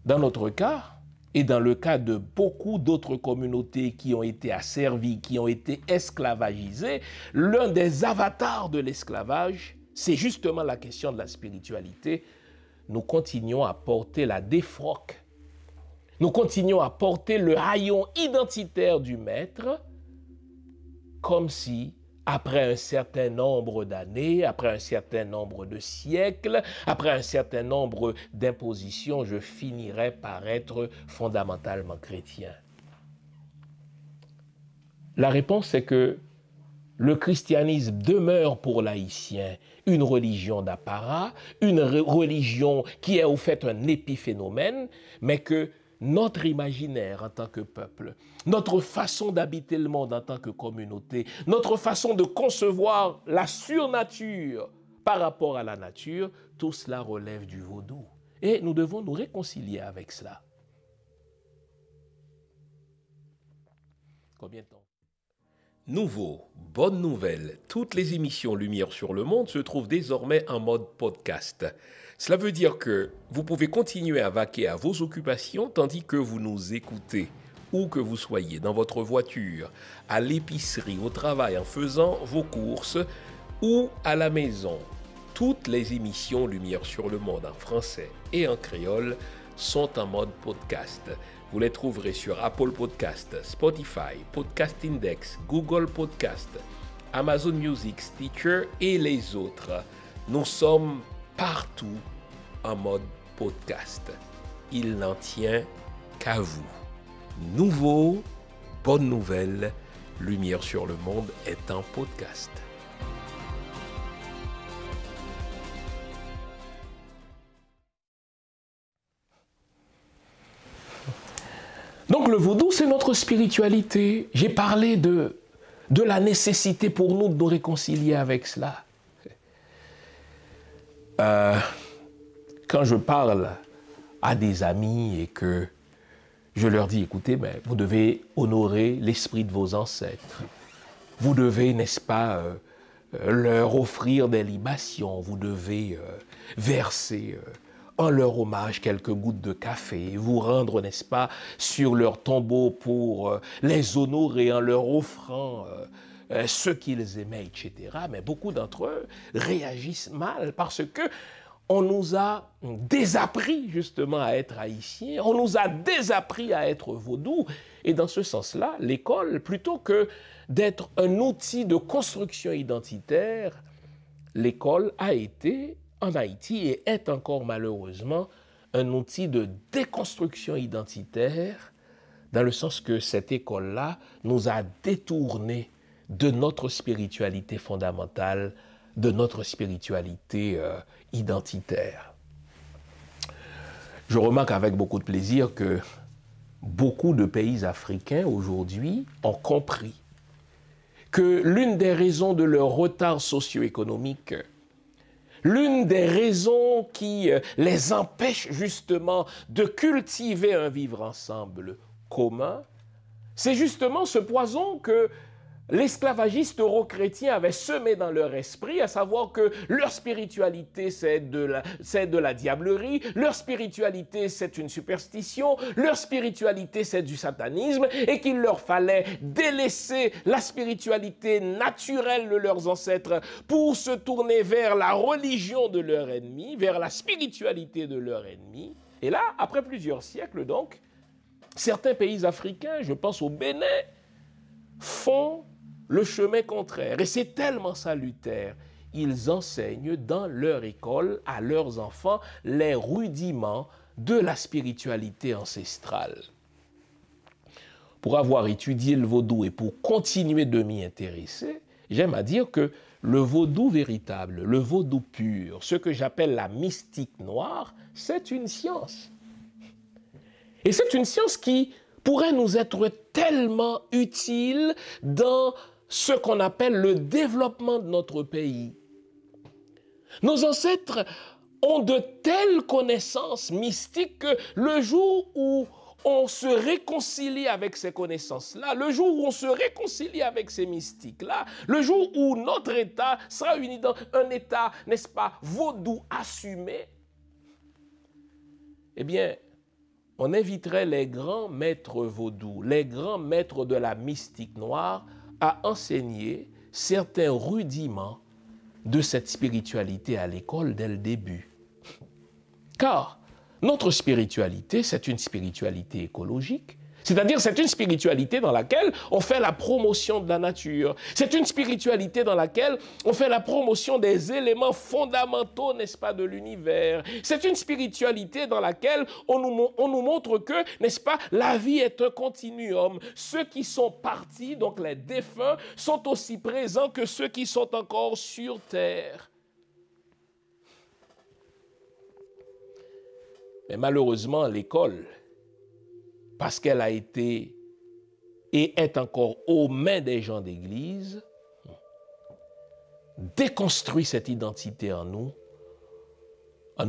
Dans notre cas, et dans le cas de beaucoup d'autres communautés qui ont été asservies, qui ont été esclavagisées, l'un des avatars de l'esclavage, c'est justement la question de la spiritualité. Nous continuons à porter la défroque. Nous continuons à porter le haillon identitaire du maître comme si, après un certain nombre d'années, après un certain nombre de siècles, après un certain nombre d'impositions, je finirais par être fondamentalement chrétien. La réponse est que le christianisme demeure pour l'haïtien une religion d'apparat, une religion qui est au fait un épiphénomène, mais que notre imaginaire en tant que peuple, notre façon d'habiter le monde en tant que communauté, notre façon de concevoir la surnature par rapport à la nature, tout cela relève du vaudou. Et nous devons nous réconcilier avec cela. Combien de temps? Nouveau, bonne nouvelle, toutes les émissions Lumière sur le monde se trouvent désormais en mode podcast. Cela veut dire que vous pouvez continuer à vaquer à vos occupations tandis que vous nous écoutez, où que vous soyez, dans votre voiture, à l'épicerie, au travail, en faisant vos courses ou à la maison. Toutes les émissions Lumière sur le monde en français et en créole sont en mode podcast. Vous les trouverez sur Apple Podcast, Spotify, Podcast Index, Google Podcast, Amazon Music, Stitcher et les autres. Nous sommes partout en mode podcast. Il n'en tient qu'à vous. Nouveau, bonne nouvelle, Lumière sur le monde est en podcast. le vaudou, c'est notre spiritualité. J'ai parlé de la nécessité pour nous de nous réconcilier avec cela. Quand je parle à des amis et que je leur dis, écoutez, mais vous devez honorer l'esprit de vos ancêtres. Vous devez, n'est-ce pas, leur offrir des libations. Vous devez verser en leur hommage quelques gouttes de café, vous rendre, n'est-ce pas, sur leur tombeau pour les honorer en leur offrant ce qu'ils aimaient, etc. Mais beaucoup d'entre eux réagissent mal parce que on nous a désappris justement à être haïtiens, on nous a désappris à être vaudous. Et dans ce sens-là, l'école, plutôt que d'être un outil de construction identitaire, l'école a été en Haïti et est encore malheureusement un outil de déconstruction identitaire, dans le sens que cette école-là nous a détournés de notre spiritualité fondamentale, de notre spiritualité identitaire. Je remarque avec beaucoup de plaisir que beaucoup de pays africains aujourd'hui ont compris que l'une des raisons de leur retard socio-économique, l'une des raisons qui les empêche justement de cultiver un vivre ensemble commun, c'est justement ce poison que l'esclavagiste euro-chrétien avait semé dans leur esprit, à savoir que leur spiritualité, c'est de la diablerie, leur spiritualité, c'est une superstition, leur spiritualité, c'est du satanisme, et qu'il leur fallait délaisser la spiritualité naturelle de leurs ancêtres pour se tourner vers la religion de leur ennemi, vers la spiritualité de leur ennemi. Et là, après plusieurs siècles, donc, certains pays africains, je pense au Bénin, font le chemin contraire. Et c'est tellement salutaire. Ils enseignent dans leur école à leurs enfants les rudiments de la spiritualité ancestrale. Pour avoir étudié le vaudou et pour continuer de m'y intéresser, j'aime à dire que le vaudou véritable, le vaudou pur, ce que j'appelle la mystique noire, c'est une science. Et c'est une science qui pourrait nous être tellement utile dans ce qu'on appelle le développement de notre pays. Nos ancêtres ont de telles connaissances mystiques que le jour où on se réconcilie avec ces connaissances-là, le jour où on se réconcilie avec ces mystiques-là, le jour où notre État sera un État, n'est-ce pas, vaudou assumé, eh bien, on inviterait les grands maîtres vaudous, les grands maîtres de la mystique noire à enseigner certains rudiments de cette spiritualité à l'école dès le début. Car notre spiritualité, c'est une spiritualité écologique. C'est-à-dire, c'est une spiritualité dans laquelle on fait la promotion de la nature. C'est une spiritualité dans laquelle on fait la promotion des éléments fondamentaux, n'est-ce pas, de l'univers. C'est une spiritualité dans laquelle on nous montre que, n'est-ce pas, la vie est un continuum. Ceux qui sont partis, donc les défunts, sont aussi présents que ceux qui sont encore sur terre. Mais malheureusement, l'école, parce qu'elle a été et est encore aux mains des gens d'église, déconstruit cette identité en nous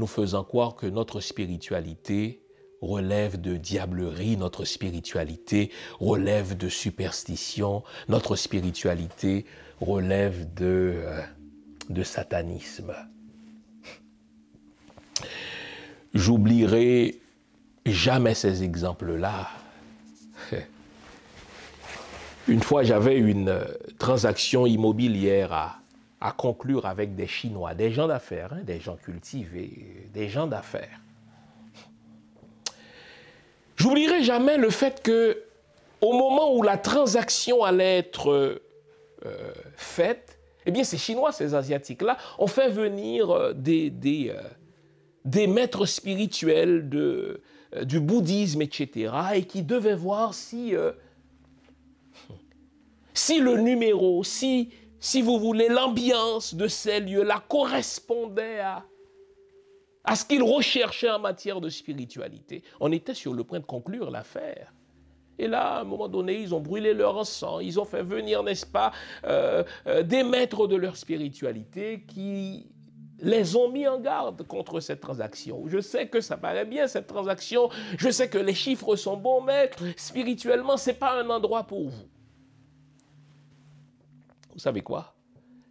faisant croire que notre spiritualité relève de diablerie, notre spiritualité relève de superstition, notre spiritualité relève de satanisme. J'oublierai jamais ces exemples-là. Une fois, j'avais une transaction immobilière à conclure avec des Chinois, des gens d'affaires, hein, des gens cultivés, des gens d'affaires. J'oublierai jamais le fait que, au moment où la transaction allait être faite, eh bien, ces Chinois, ces Asiatiques-là, ont fait venir des maîtres spirituels du bouddhisme, etc., et qui devaient voir si le numéro, si vous voulez, l'ambiance de ces lieux-là correspondait à ce qu'ils recherchaient en matière de spiritualité. On était sur le point de conclure l'affaire. Et là, à un moment donné, ils ont brûlé leur sang, ils ont fait venir, n'est-ce pas, des maîtres de leur spiritualité qui les ont mis en garde contre cette transaction. Je sais que ça paraît bien, cette transaction, je sais que les chiffres sont bons, mais spirituellement, ce n'est pas un endroit pour vous. Vous savez quoi?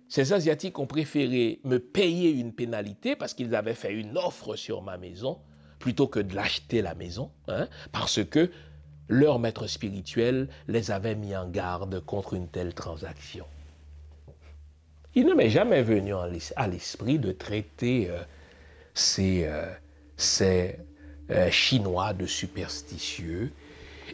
Ces Asiatiques ont préféré me payer une pénalité parce qu'ils avaient fait une offre sur ma maison plutôt que de l'acheter la maison, hein, parce que leur maître spirituel les avait mis en garde contre une telle transaction. Il ne m'est jamais venu à l'esprit de traiter ces Chinois de superstitieux.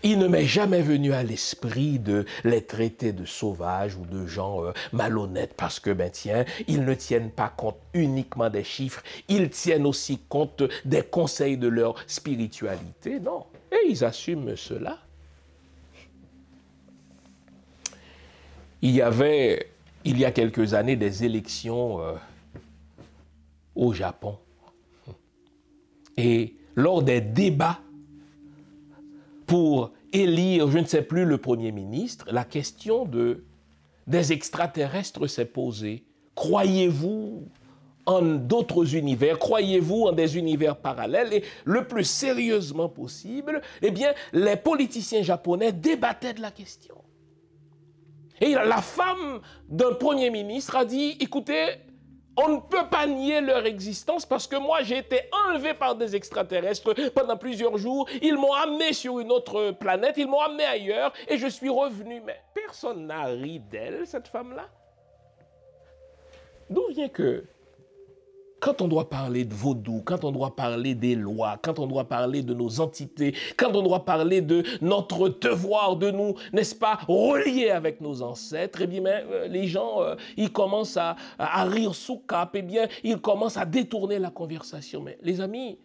Il ne m'est jamais venu à l'esprit de les traiter de sauvages ou de gens malhonnêtes parce que, ben tiens, ils ne tiennent pas compte uniquement des chiffres, ils tiennent aussi compte des conseils de leur spiritualité. Non, et ils assument cela. Il y a quelques années, des élections au Japon. Et lors des débats pour élire, je ne sais plus, le Premier ministre, la question des extraterrestres s'est posée. Croyez-vous en d'autres univers? Croyez-vous en des univers parallèles? Et le plus sérieusement possible, eh bien, les politiciens japonais débattaient de la question. Et la femme d'un Premier ministre a dit, écoutez, on ne peut pas nier leur existence parce que moi, j'ai été enlevé par des extraterrestres pendant plusieurs jours. Ils m'ont amené sur une autre planète, ils m'ont amené ailleurs et je suis revenu. Mais personne n'a ri d'elle, cette femme-là. D'où vient que, quand on doit parler de vaudou, quand on doit parler des lois, quand on doit parler de nos entités, quand on doit parler de notre devoir de nous, n'est-ce pas, relier avec nos ancêtres, eh bien, les gens, ils commencent à rire sous cap, eh bien, ils commencent à détourner la conversation. Mais les amis,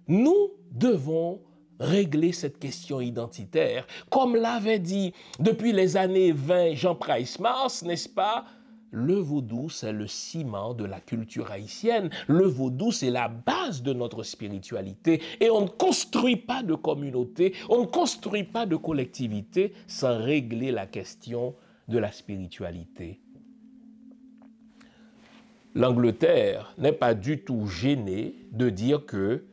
nous devons régler cette question identitaire. Comme l'avait dit depuis les années 20 Jean Price Mars, n'est-ce pas? Le vaudou, c'est le ciment de la culture haïtienne. Le vaudou, c'est la base de notre spiritualité. Et on ne construit pas de communauté, on ne construit pas de collectivité sans régler la question de la spiritualité. L'Angleterre n'est pas du tout gênée de dire que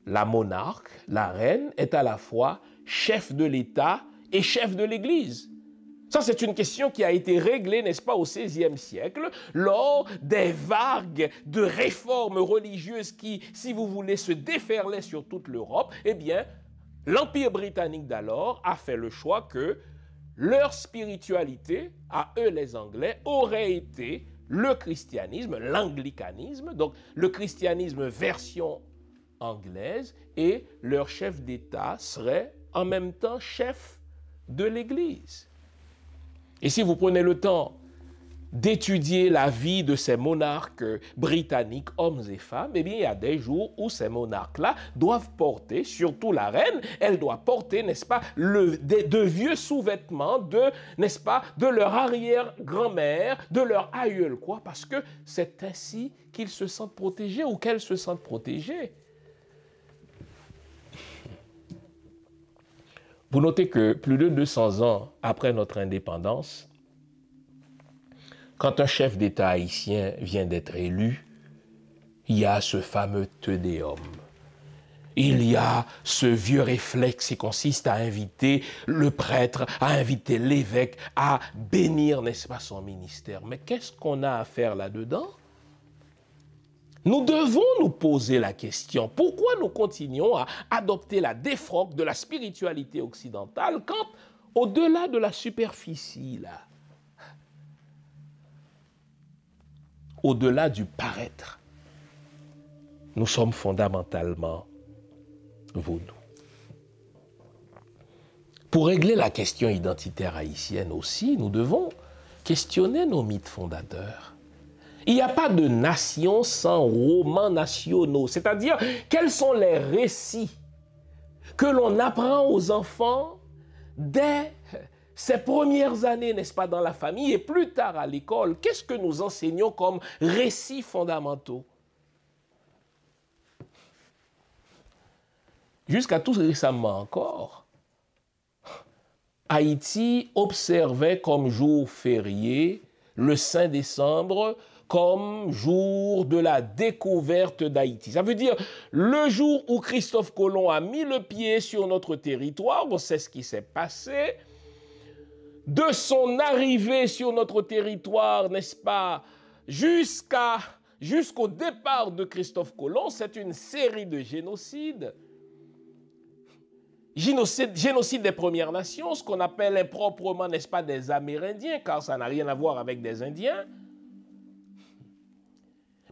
la monarque, la reine, est à la fois chef de l'État et chef de l'Église. Ça, c'est une question qui a été réglée, n'est-ce pas, au XVIe siècle, lors des vagues de réformes religieuses qui, si vous voulez, se déferlaient sur toute l'Europe. Eh bien, l'Empire britannique d'alors a fait le choix que leur spiritualité, à eux les Anglais, aurait été le christianisme, l'anglicanisme, donc le christianisme version anglaise, et leur chef d'État serait en même temps chef de l'Église. Et si vous prenez le temps d'étudier la vie de ces monarques britanniques, hommes et femmes, eh bien, il y a des jours où ces monarques-là doivent porter, surtout la reine, elle doit porter, n'est-ce pas, de vieux sous-vêtements n'est-ce pas, de leur arrière-grand-mère, de leur aïeul, quoi, parce que c'est ainsi qu'ils se sentent protégés ou qu'elles se sentent protégées. Vous notez que plus de 200 ans après notre indépendance, quand un chef d'État haïtien vient d'être élu, il y a ce fameux Te Deum. Il y a ce vieux réflexe qui consiste à inviter le prêtre, à inviter l'évêque, à bénir, n'est-ce pas, son ministère. Mais qu'est-ce qu'on a à faire là-dedans? Nous devons nous poser la question, pourquoi nous continuons à adopter la défroque de la spiritualité occidentale quand, au-delà de la superficie, là, au-delà du paraître, nous sommes fondamentalement vaudous. Pour régler la question identitaire haïtienne aussi, nous devons questionner nos mythes fondateurs. Il n'y a pas de nation sans romans nationaux, c'est-à-dire quels sont les récits que l'on apprend aux enfants dès ces premières années, n'est-ce pas, dans la famille et plus tard à l'école. Qu'est-ce que nous enseignons comme récits fondamentaux? Jusqu'à tout récemment encore, Haïti observait comme jour férié le 5 décembre comme jour de la découverte d'Haïti. Ça veut dire le jour où Christophe Colomb a mis le pied sur notre territoire, on sait ce qui s'est passé, de son arrivée sur notre territoire, n'est-ce pas, jusqu'au départ de Christophe Colomb, c'est une série de génocides. Génocide des Premières Nations, ce qu'on appelle improprement, n'est-ce pas, des Amérindiens, car ça n'a rien à voir avec des Indiens.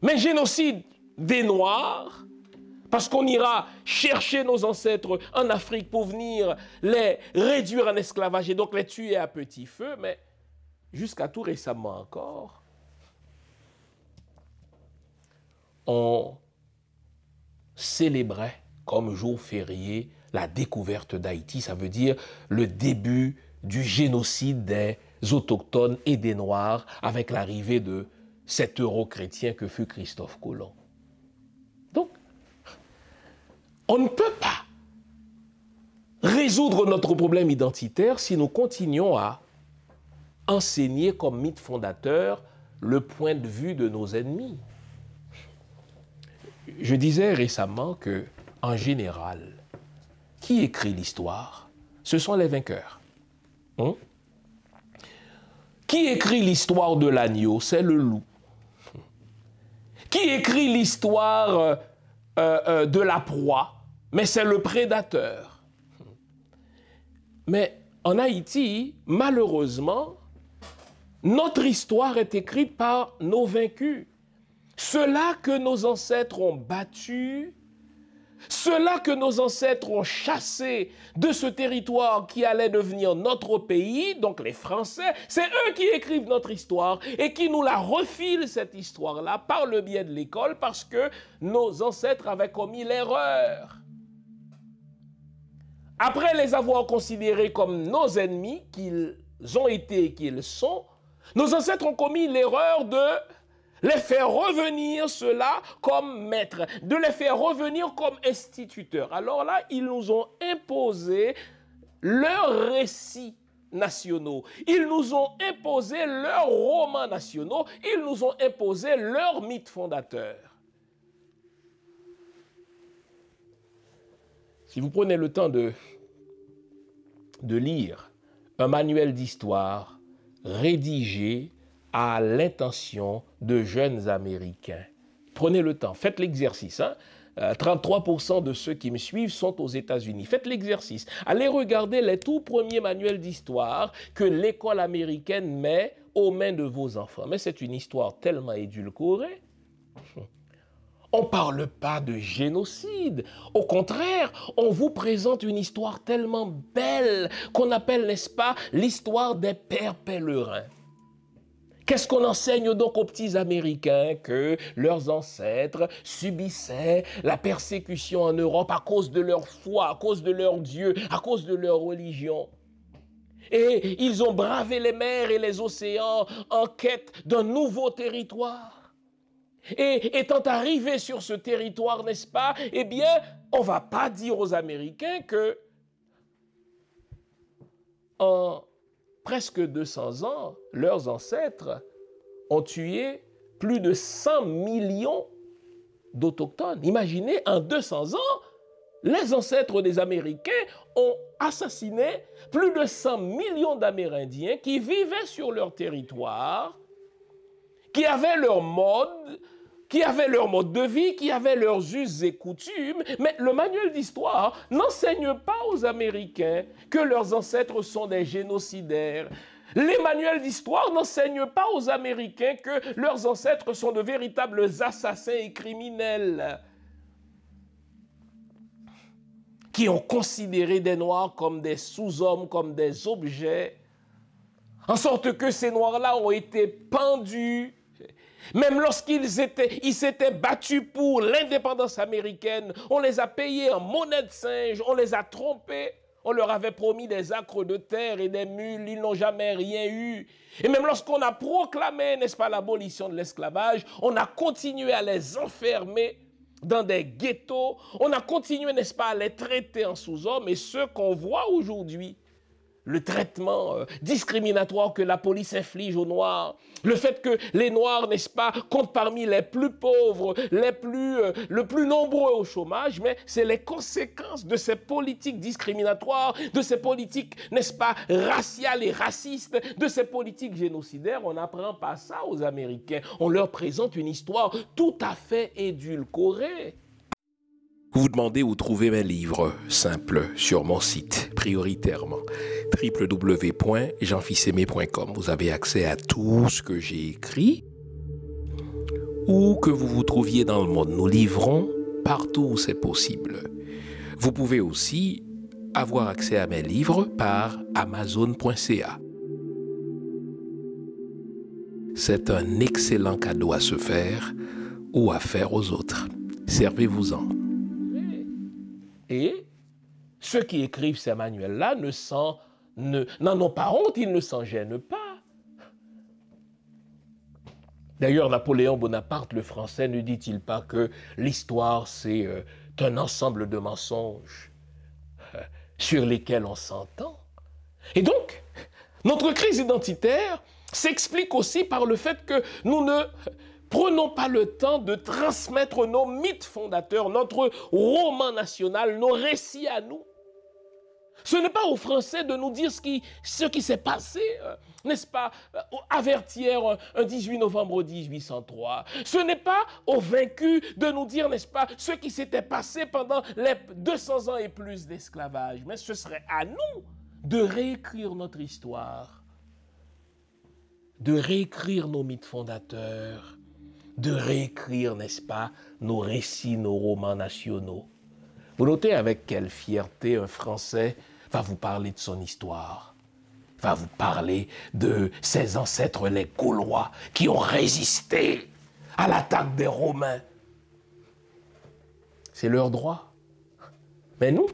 Mais génocide des Noirs, parce qu'on ira chercher nos ancêtres en Afrique pour venir les réduire en esclavage et donc les tuer à petit feu, mais jusqu'à tout récemment encore, on célébrait comme jour férié la découverte d'Haïti, ça veut dire le début du génocide des autochtones et des Noirs avec l'arrivée de cet euro-chrétien que fut Christophe Colomb. Donc, on ne peut pas résoudre notre problème identitaire si nous continuons à enseigner comme mythe fondateur le point de vue de nos ennemis. Je disais récemment que, en général, qui écrit l'histoire? Ce sont les vainqueurs. Qui écrit l'histoire de l'agneau? C'est le loup. Qui écrit l'histoire de la proie? Mais c'est le prédateur. Mais en Haïti, malheureusement, notre histoire est écrite par nos vaincus. Ceux-là que nos ancêtres ont battus, ceux-là que nos ancêtres ont chassés de ce territoire qui allait devenir notre pays, donc les Français, c'est eux qui écrivent notre histoire et qui nous la refilent, cette histoire-là, par le biais de l'école, parce que nos ancêtres avaient commis l'erreur. Après les avoir considérés comme nos ennemis, qu'ils ont été et qu'ils sont, nos ancêtres ont commis l'erreur de les faire revenir cela comme maîtres, de les faire revenir comme instituteurs. Alors là, ils nous ont imposé leurs récits nationaux, ils nous ont imposé leurs romans nationaux, ils nous ont imposé leurs mythes fondateurs. Si vous prenez le temps de lire un manuel d'histoire rédigé à l'intention de jeunes Américains. Prenez le temps, faites l'exercice. 33% de ceux qui me suivent sont aux États-Unis. Faites l'exercice. Allez regarder les tout premiers manuels d'histoire que l'école américaine met aux mains de vos enfants. Mais c'est une histoire tellement édulcorée. On ne parle pas de génocide. Au contraire, on vous présente une histoire tellement belle qu'on appelle, n'est-ce pas, l'histoire des pères pèlerins. Qu'est-ce qu'on enseigne donc aux petits Américains? Que leurs ancêtres subissaient la persécution en Europe à cause de leur foi, à cause de leur Dieu, à cause de leur religion. Et ils ont bravé les mers et les océans en quête d'un nouveau territoire. Et étant arrivés sur ce territoire, n'est-ce pas, eh bien, on ne va pas dire aux Américains que en presque 200 ans, leurs ancêtres ont tué plus de 100 millions d'autochtones. Imaginez, en 200 ans, les ancêtres des Américains ont assassiné plus de 100 millions d'Amérindiens qui vivaient sur leur territoire, qui avaient leur mode de vie, qui avaient leurs us et coutumes. Mais le manuel d'histoire n'enseigne pas aux Américains que leurs ancêtres sont des génocidaires. Les manuels d'histoire n'enseignent pas aux Américains que leurs ancêtres sont de véritables assassins et criminels qui ont considéré des Noirs comme des sous-hommes, comme des objets, en sorte que ces Noirs-là ont été pendus. Même lorsqu'ils s'étaient battus pour l'indépendance américaine, on les a payés en monnaie de singe, on les a trompés, on leur avait promis des acres de terre et des mules, ils n'ont jamais rien eu. Et même lorsqu'on a proclamé, n'est-ce pas, l'abolition de l'esclavage, on a continué à les enfermer dans des ghettos, on a continué, n'est-ce pas, à les traiter en sous-hommes. Et ce qu'on voit aujourd'hui, le traitement discriminatoire que la police inflige aux Noirs, le fait que les Noirs, n'est-ce pas, comptent parmi les plus pauvres, le plus nombreux au chômage, mais c'est les conséquences de ces politiques discriminatoires, de ces politiques, n'est-ce pas, raciales et racistes, de ces politiques génocidaires. On n'apprend pas ça aux Américains. On leur présente une histoire tout à fait édulcorée. Vous vous demandez où trouver mes livres simples sur mon site, prioritairement, www.jeanfils-aimé.com. Vous avez accès à tout ce que j'ai écrit. Où que vous vous trouviez dans le monde, nous livrons partout où c'est possible. Vous pouvez aussi avoir accès à mes livres par amazon.ca. C'est un excellent cadeau à se faire ou à faire aux autres. Servez-vous-en. Et ceux qui écrivent ces manuels-là n'en ont pas honte, ils ne s'en gênent pas. D'ailleurs, Napoléon Bonaparte, le français, ne dit-il pas que l'histoire, c'est un ensemble de mensonges sur lesquels on s'entend? Et donc, notre crise identitaire s'explique aussi par le fait que nous ne prenons pas le temps de transmettre nos mythes fondateurs, notre roman national, nos récits à nous. Ce n'est pas aux Français de nous dire ce qui s'est passé, n'est-ce pas, à Vertières, un 18 novembre 1803. Ce n'est pas aux vaincus de nous dire, n'est-ce pas, ce qui s'était passé pendant les 200 ans et plus d'esclavage. Mais ce serait à nous de réécrire notre histoire, de réécrire nos mythes fondateurs, de réécrire, n'est-ce pas, nos récits, nos romans nationaux. Vous notez avec quelle fierté un Français va vous parler de son histoire, va vous parler de ses ancêtres, les Gaulois, qui ont résisté à l'attaque des Romains. C'est leur droit. Mais nous,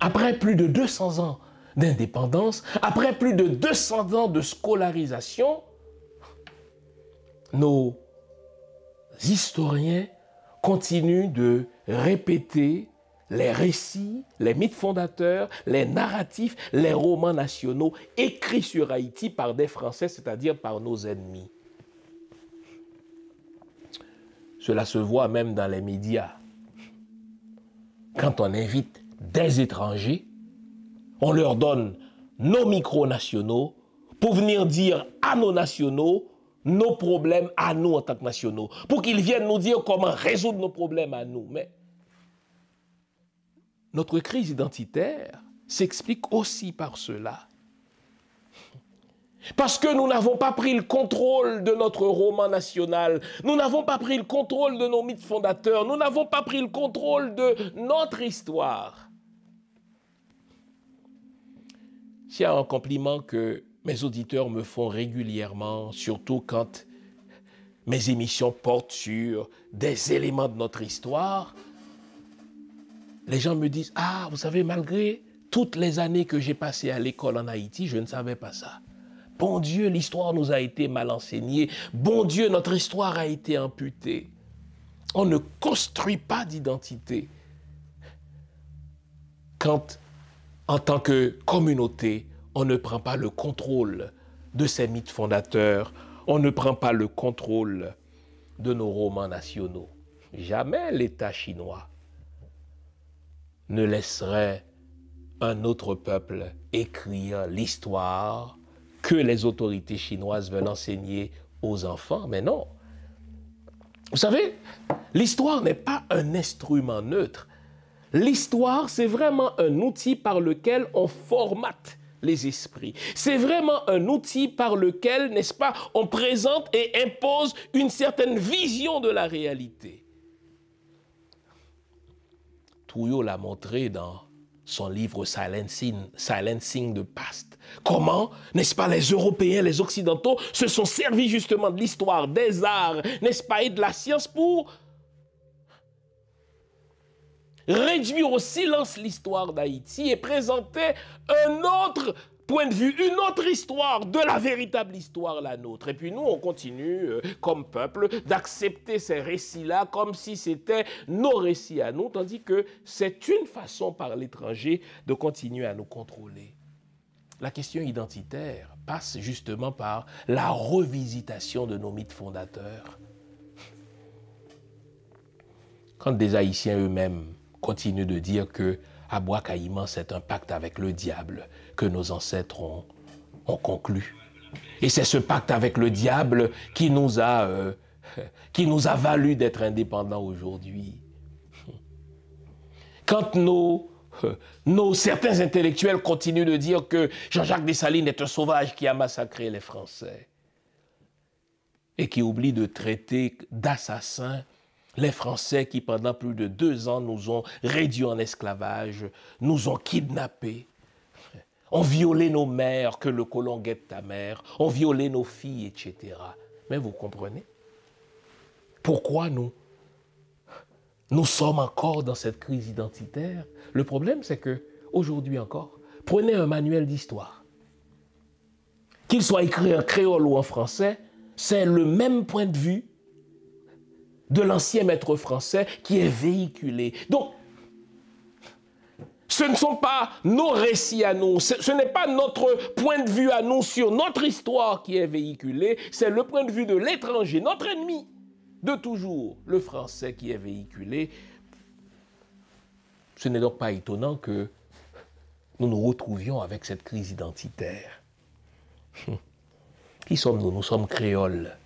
après plus de 200 ans d'indépendance, après plus de 200 ans de scolarisation, nos historiens continuent de répéter les récits, les mythes fondateurs, les narratifs, les romans nationaux écrits sur Haïti par des Français, c'est-à-dire par nos ennemis. Cela se voit même dans les médias. Quand on invite des étrangers, on leur donne nos micros nationaux pour venir dire à nos nationaux nos problèmes à nous en tant que nationaux, pour qu'ils viennent nous dire comment résoudre nos problèmes à nous. Mais notre crise identitaire s'explique aussi par cela. Parce que nous n'avons pas pris le contrôle de notre roman national, nous n'avons pas pris le contrôle de nos mythes fondateurs, nous n'avons pas pris le contrôle de notre histoire. S'il y a un compliment que mes auditeurs me font régulièrement, surtout quand mes émissions portent sur des éléments de notre histoire, les gens me disent « Ah, vous savez, malgré toutes les années que j'ai passées à l'école en Haïti, je ne savais pas ça. Bon Dieu, l'histoire nous a été mal enseignée. Bon Dieu, notre histoire a été amputée. » On ne construit pas d'identité quand, en tant que communauté, on ne prend pas le contrôle de ces mythes fondateurs, on ne prend pas le contrôle de nos romans nationaux. Jamais l'État chinois ne laisserait un autre peuple écrire l'histoire que les autorités chinoises veulent enseigner aux enfants. Mais non. Vous savez, l'histoire n'est pas un instrument neutre. L'histoire, c'est vraiment un outil par lequel on formate les esprits. C'est vraiment un outil par lequel, n'est-ce pas, on présente et impose une certaine vision de la réalité. Trouillot l'a montré dans son livre Silencing the Past. Comment, n'est-ce pas, les Européens, les Occidentaux se sont servis justement de l'histoire, des arts, n'est-ce pas, et de la science pour réduire au silence l'histoire d'Haïti et présenter un autre point de vue, une autre histoire de la véritable histoire, la nôtre. Et puis nous, on continue, comme peuple, d'accepter ces récits-là comme si c'était nos récits à nous, tandis que c'est une façon par l'étranger de continuer à nous contrôler. la question identitaire passe justement par la revisitation de nos mythes fondateurs. Quand des Haïtiens eux-mêmes continuent de dire que Abwa Caïman, c'est un pacte avec le diable que nos ancêtres ont conclu. Et c'est ce pacte avec le diable qui nous a valu d'être indépendants aujourd'hui. Quand certains intellectuels continuent de dire que Jean-Jacques Dessalines est un sauvage qui a massacré les Français et qui oublie de traiter d'assassins les Français qui, pendant plus de 2 ans, nous ont réduits en esclavage, nous ont kidnappés, ont violé nos mères, que le colon guette ta mère, ont violé nos filles, etc. Mais vous comprenez pourquoi nous sommes encore dans cette crise identitaire? Le problème, c'est que aujourd'hui encore, prenez un manuel d'histoire. Qu'il soit écrit en créole ou en français, c'est le même point de vue de l'ancien maître français qui est véhiculé. Donc, ce ne sont pas nos récits à nous, ce n'est pas notre point de vue à nous sur notre histoire qui est véhiculé, c'est le point de vue de l'étranger, notre ennemi de toujours, le français qui est véhiculé. Ce n'est donc pas étonnant que nous nous retrouvions avec cette crise identitaire. Qui sommes-nous? Nous sommes créoles.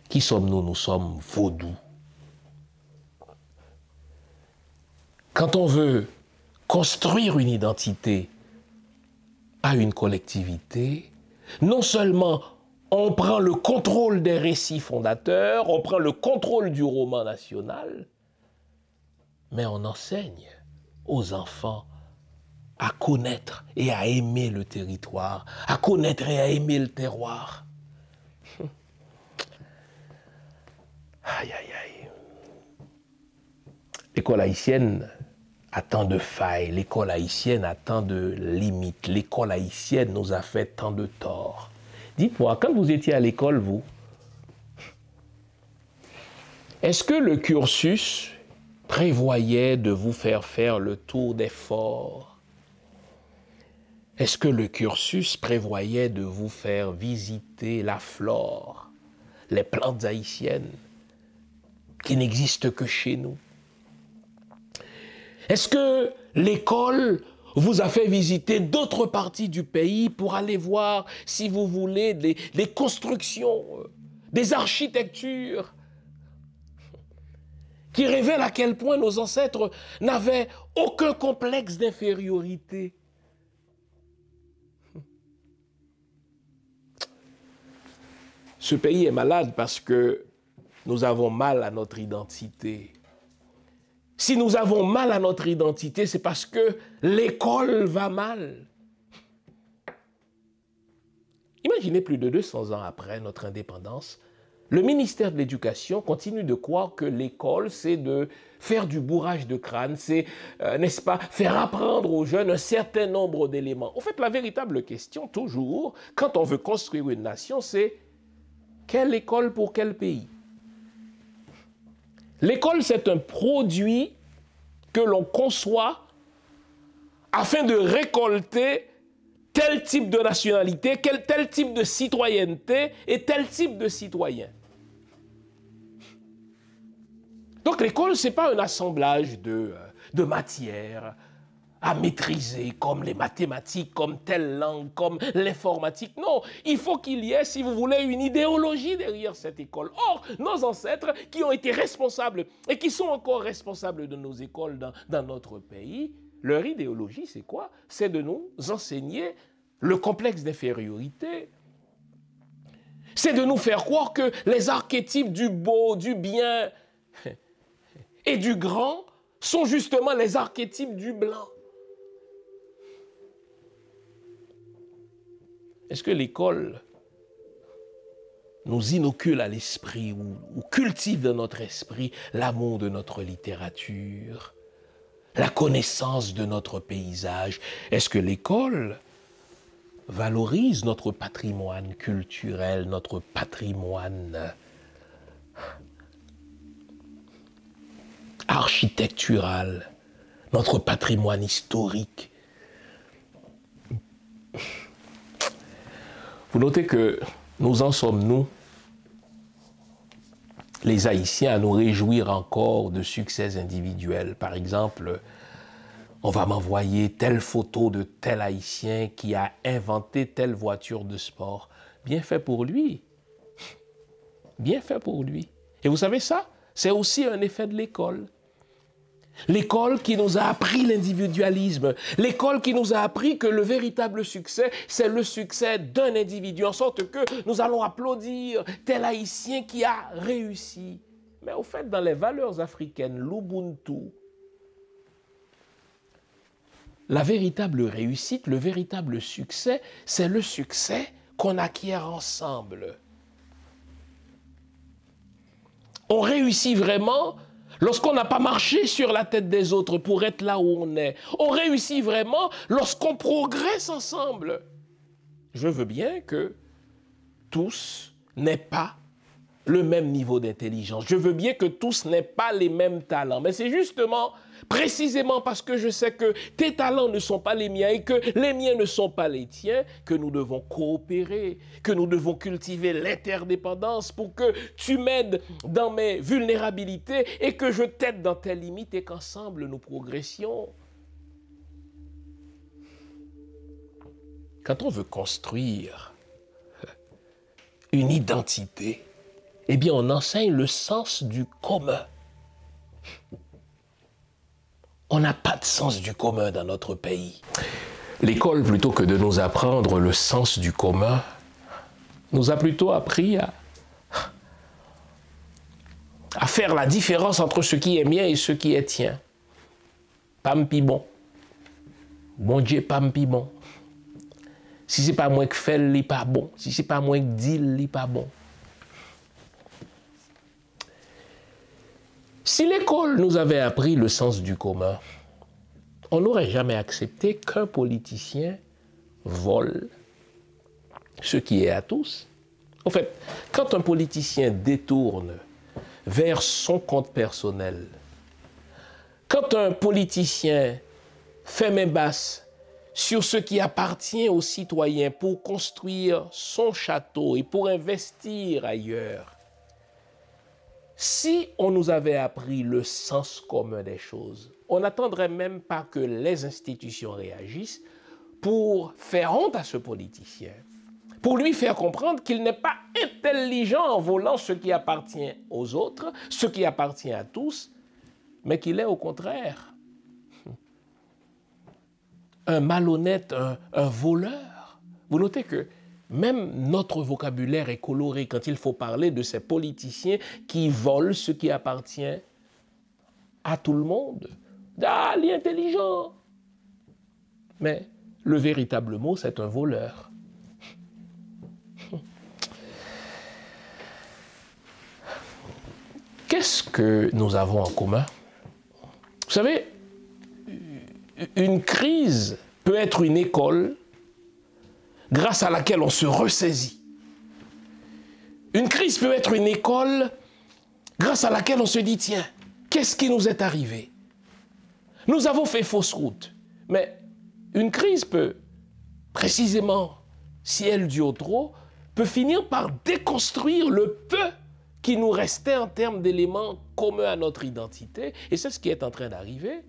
Qui sommes-nous? Nous sommes vaudous. Quand on veut construire une identité à une collectivité, non seulement on prend le contrôle des récits fondateurs, on prend le contrôle du roman national, mais on enseigne aux enfants à connaître et à aimer le territoire, à connaître et à aimer le terroir. Aïe, aïe, aïe. L'école haïtienne a tant de failles, l'école haïtienne a tant de limites, l'école haïtienne nous a fait tant de torts. Dites-moi, quand vous étiez à l'école, vous, est-ce que le cursus prévoyait de vous faire faire le tour des forts? Est-ce que le cursus prévoyait de vous faire visiter la flore, les plantes haïtiennes qui n'existent que chez nous? Est-ce que l'école vous a fait visiter d'autres parties du pays pour aller voir, si vous voulez, des constructions, des architectures qui révèlent à quel point nos ancêtres n'avaient aucun complexe d'infériorité? Ce pays est malade parce que nous avons mal à notre identité. Si nous avons mal à notre identité, c'est parce que l'école va mal. Imaginez plus de 200 ans après notre indépendance, le ministère de l'Éducation continue de croire que l'école, c'est de faire du bourrage de crâne, c'est, n'est-ce pas, faire apprendre aux jeunes un certain nombre d'éléments. En fait, la véritable question, toujours, quand on veut construire une nation, c'est quelle école pour quel pays? L'école, c'est un produit que l'on conçoit afin de récolter tel type de nationalité, tel type de citoyenneté et tel type de citoyen. Donc l'école, ce n'est pas un assemblage de matières à maîtriser, comme les mathématiques, comme telle langue, comme l'informatique. Non, il faut qu'il y ait, si vous voulez, une idéologie derrière cette école. Or, nos ancêtres qui ont été responsables et qui sont encore responsables de nos écoles dans notre pays, leur idéologie, c'est quoi? C'est de nous enseigner le complexe d'infériorité. C'est de nous faire croire que les archétypes du beau, du bien et du grand sont justement les archétypes du blanc. Est-ce que l'école nous inocule à l'esprit ou cultive dans notre esprit l'amour de notre littérature, la connaissance de notre paysage? Est-ce que l'école valorise notre patrimoine culturel, notre patrimoine architectural, notre patrimoine historique? Vous notez que nous en sommes, nous, les Haïtiens, à nous réjouir encore de succès individuels. Par exemple, on va m'envoyer telle photo de tel Haïtien qui a inventé telle voiture de sport. Bien fait pour lui. Bien fait pour lui. Et vous savez ça, c'est aussi un effet de l'école. L'école qui nous a appris l'individualisme, l'école qui nous a appris que le véritable succès, c'est le succès d'un individu, en sorte que nous allons applaudir tel Haïtien qui a réussi. Mais au fait, dans les valeurs africaines, l'Ubuntu, la véritable réussite, le véritable succès, c'est le succès qu'on acquiert ensemble. On réussit vraiment lorsqu'on n'a pas marché sur la tête des autres pour être là où on est. On réussit vraiment lorsqu'on progresse ensemble. Je veux bien que tous n'aient pas le même niveau d'intelligence. Je veux bien que tous n'aient pas les mêmes talents. Mais c'est justement, précisément parce que je sais que tes talents ne sont pas les miens et que les miens ne sont pas les tiens, que nous devons coopérer, que nous devons cultiver l'interdépendance pour que tu m'aides dans mes vulnérabilités et que je t'aide dans tes limites et qu'ensemble nous progressions. Quand on veut construire une identité, eh bien, on enseigne le sens du commun. On n'a pas de sens du commun dans notre pays. L'école, plutôt que de nous apprendre le sens du commun, nous a plutôt appris à faire la différence entre ce qui est mien et ce qui est tien. Pam pi bon. Bon Dieu, pam pi bon. Si c'est pas moi qui fais, il n'est pas bon. Si c'est pas moi qui dis, il n'est pas bon. Si l'école nous avait appris le sens du commun, on n'aurait jamais accepté qu'un politicien vole ce qui est à tous. En fait, quand un politicien détourne vers son compte personnel, quand un politicien fait main basse sur ce qui appartient aux citoyens pour construire son château et pour investir ailleurs, si on nous avait appris le sens commun des choses, on n'attendrait même pas que les institutions réagissent pour faire honte à ce politicien, pour lui faire comprendre qu'il n'est pas intelligent en volant ce qui appartient aux autres, ce qui appartient à tous, mais qu'il est au contraire un malhonnête, un voleur. Vous notez que même notre vocabulaire est coloré quand il faut parler de ces politiciens qui volent ce qui appartient à tout le monde. Ah, l'intelligent. Mais le véritable mot, c'est un voleur. Qu'est-ce que nous avons en commun? Vous savez, une crise peut être une école grâce à laquelle on se ressaisit. Une crise peut être une école grâce à laquelle on se dit, tiens, qu'est-ce qui nous est arrivé? Nous avons fait fausse route. Mais une crise peut, précisément, si elle dure trop, peut finir par déconstruire le peu qui nous restait en termes d'éléments communs à notre identité. Et c'est ce qui est en train d'arriver.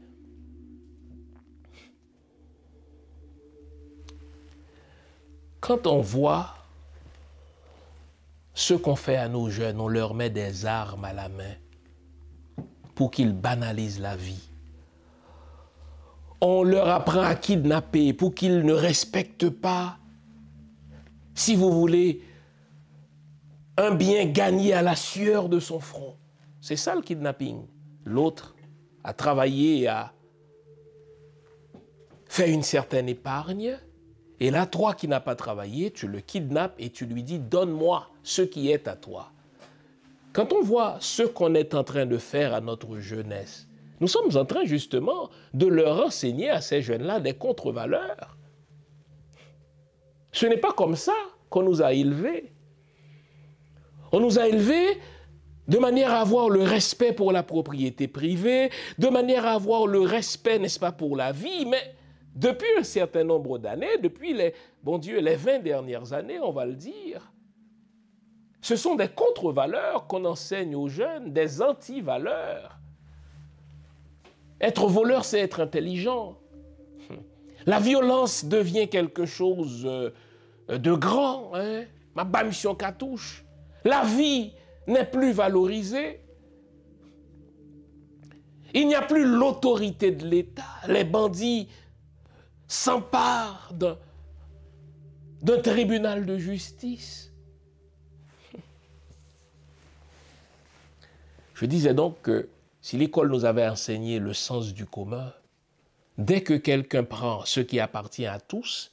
Quand on voit ce qu'on fait à nos jeunes, on leur met des armes à la main pour qu'ils banalisent la vie. On leur apprend à kidnapper pour qu'ils ne respectent pas, si vous voulez, un bien gagné à la sueur de son front. C'est ça le kidnapping. L'autre a travaillé, a fait une certaine épargne. Et là, toi qui n'as pas travaillé, tu le kidnappes et tu lui dis « Donne-moi ce qui est à toi ». Quand on voit ce qu'on est en train de faire à notre jeunesse, nous sommes en train justement de leur enseigner à ces jeunes-là des contre-valeurs. Ce n'est pas comme ça qu'on nous a élevés. On nous a élevés de manière à avoir le respect pour la propriété privée, de manière à avoir le respect, n'est-ce pas, pour la vie, mais depuis un certain nombre d'années, depuis les 20 dernières années, on va le dire, ce sont des contre-valeurs qu'on enseigne aux jeunes, des anti-valeurs. Être voleur, c'est être intelligent. La violence devient quelque chose de grand, hein? Ma mission cartouche. La vie n'est plus valorisée. Il n'y a plus l'autorité de l'État. Les bandits s'emparent d'un tribunal de justice. Je disais donc que si l'école nous avait enseigné le sens du commun, dès que quelqu'un prend ce qui appartient à tous,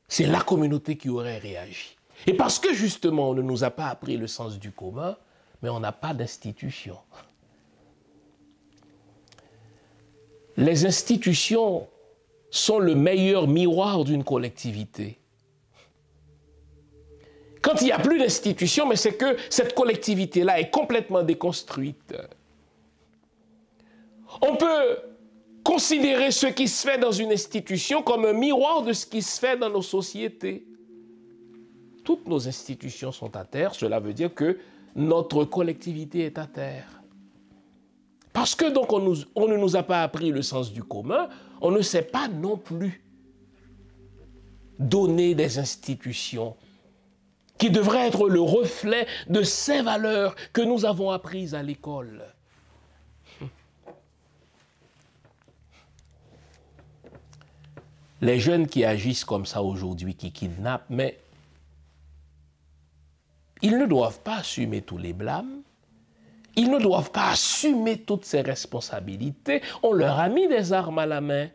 c'est la communauté qui aurait réagi. Et parce que justement on ne nous a pas appris le sens du commun, mais on n'a pas d'institution. Les institutions sont le meilleur miroir d'une collectivité. Quand il n'y a plus d'institution, mais c'est que cette collectivité-là est complètement déconstruite. On peut considérer ce qui se fait dans une institution comme un miroir de ce qui se fait dans nos sociétés. Toutes nos institutions sont à terre, cela veut dire que notre collectivité est à terre. Parce que donc on ne nous a pas appris le sens du commun, on ne sait pas non plus donner des institutions qui devraient être le reflet de ces valeurs que nous avons apprises à l'école. Les jeunes qui agissent comme ça aujourd'hui, qui kidnappent, mais ils ne doivent pas assumer tous les blâmes. Ils ne doivent pas assumer toutes ces responsabilités. On leur a mis des armes à la main.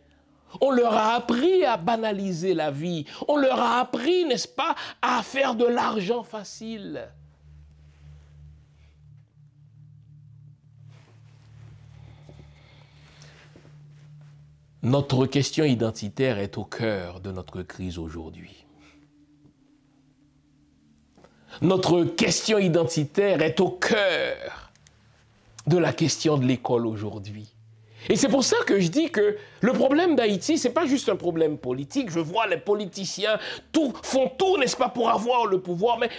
On leur a appris à banaliser la vie. On leur a appris, n'est-ce pas, à faire de l'argent facile. Notre question identitaire est au cœur de notre crise aujourd'hui. Notre question identitaire est au cœur de la question de l'école aujourd'hui. Et c'est pour ça que je dis que le problème d'Haïti, ce n'est pas juste un problème politique. Je vois les politiciens font tout, n'est-ce pas, pour avoir le pouvoir. Mais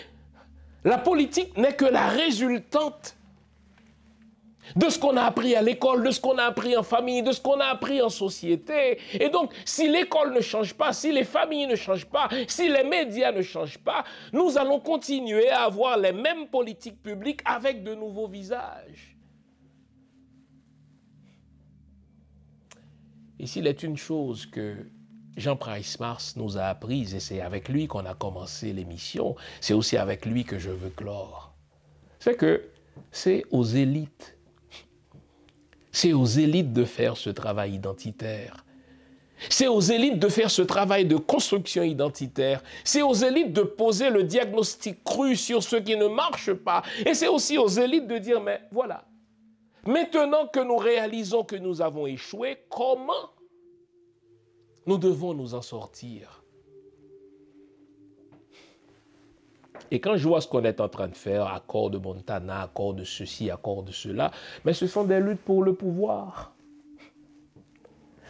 la politique n'est que la résultante de ce qu'on a appris à l'école, de ce qu'on a appris en famille, de ce qu'on a appris en société. Et donc, si l'école ne change pas, si les familles ne changent pas, si les médias ne changent pas, nous allons continuer à avoir les mêmes politiques publiques avec de nouveaux visages. Et s'il est une chose que Jean Price Mars nous a apprise, et c'est avec lui qu'on a commencé l'émission, c'est aussi avec lui que je veux clore, c'est que c'est aux élites. C'est aux élites de faire ce travail identitaire. C'est aux élites de faire ce travail de construction identitaire. C'est aux élites de poser le diagnostic cru sur ce qui ne marche pas. Et c'est aussi aux élites de dire, mais voilà, maintenant que nous réalisons que nous avons échoué, comment nous devons nous en sortir? Et quand je vois ce qu'on est en train de faire, accord de Montana, accord de ceci, accord de cela, mais ce sont des luttes pour le pouvoir.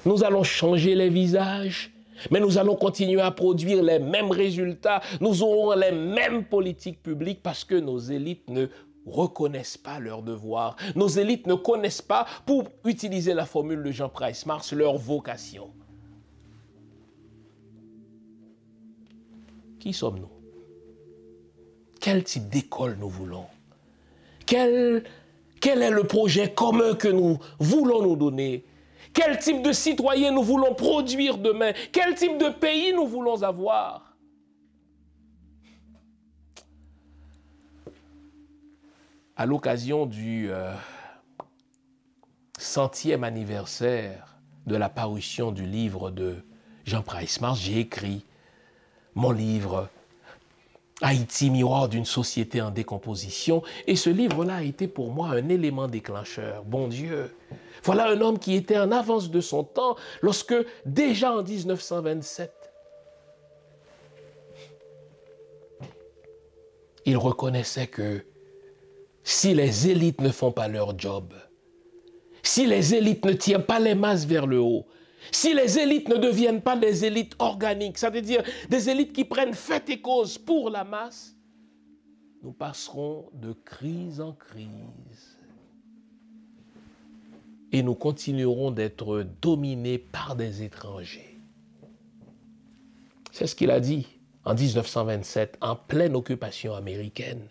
Nous allons changer les visages, mais nous allons continuer à produire les mêmes résultats. Nous aurons les mêmes politiques publiques parce que nos élites ne reconnaissent pas leurs devoirs. Nos élites ne connaissent pas, pour utiliser la formule de Jean Price Mars, leur vocation. Qui sommes-nous? Quel type d'école nous voulons? Quel est le projet commun que nous voulons nous donner? Quel type de citoyens nous voulons produire demain? Quel type de pays nous voulons avoir? À l'occasion du 100e anniversaire de la parution du livre de Jean Price Mars, j'ai écrit mon livre Haïti, miroir d'une société en décomposition. Et ce livre-là a été pour moi un élément déclencheur. Bon Dieu, voilà un homme qui était en avance de son temps lorsque, déjà en 1927, il reconnaissait que si les élites ne font pas leur job, si les élites ne tirent pas les masses vers le haut, si les élites ne deviennent pas des élites organiques, c'est-à-dire des élites qui prennent fait et cause pour la masse, nous passerons de crise en crise. Et nous continuerons d'être dominés par des étrangers. C'est ce qu'il a dit en 1927, en pleine occupation américaine.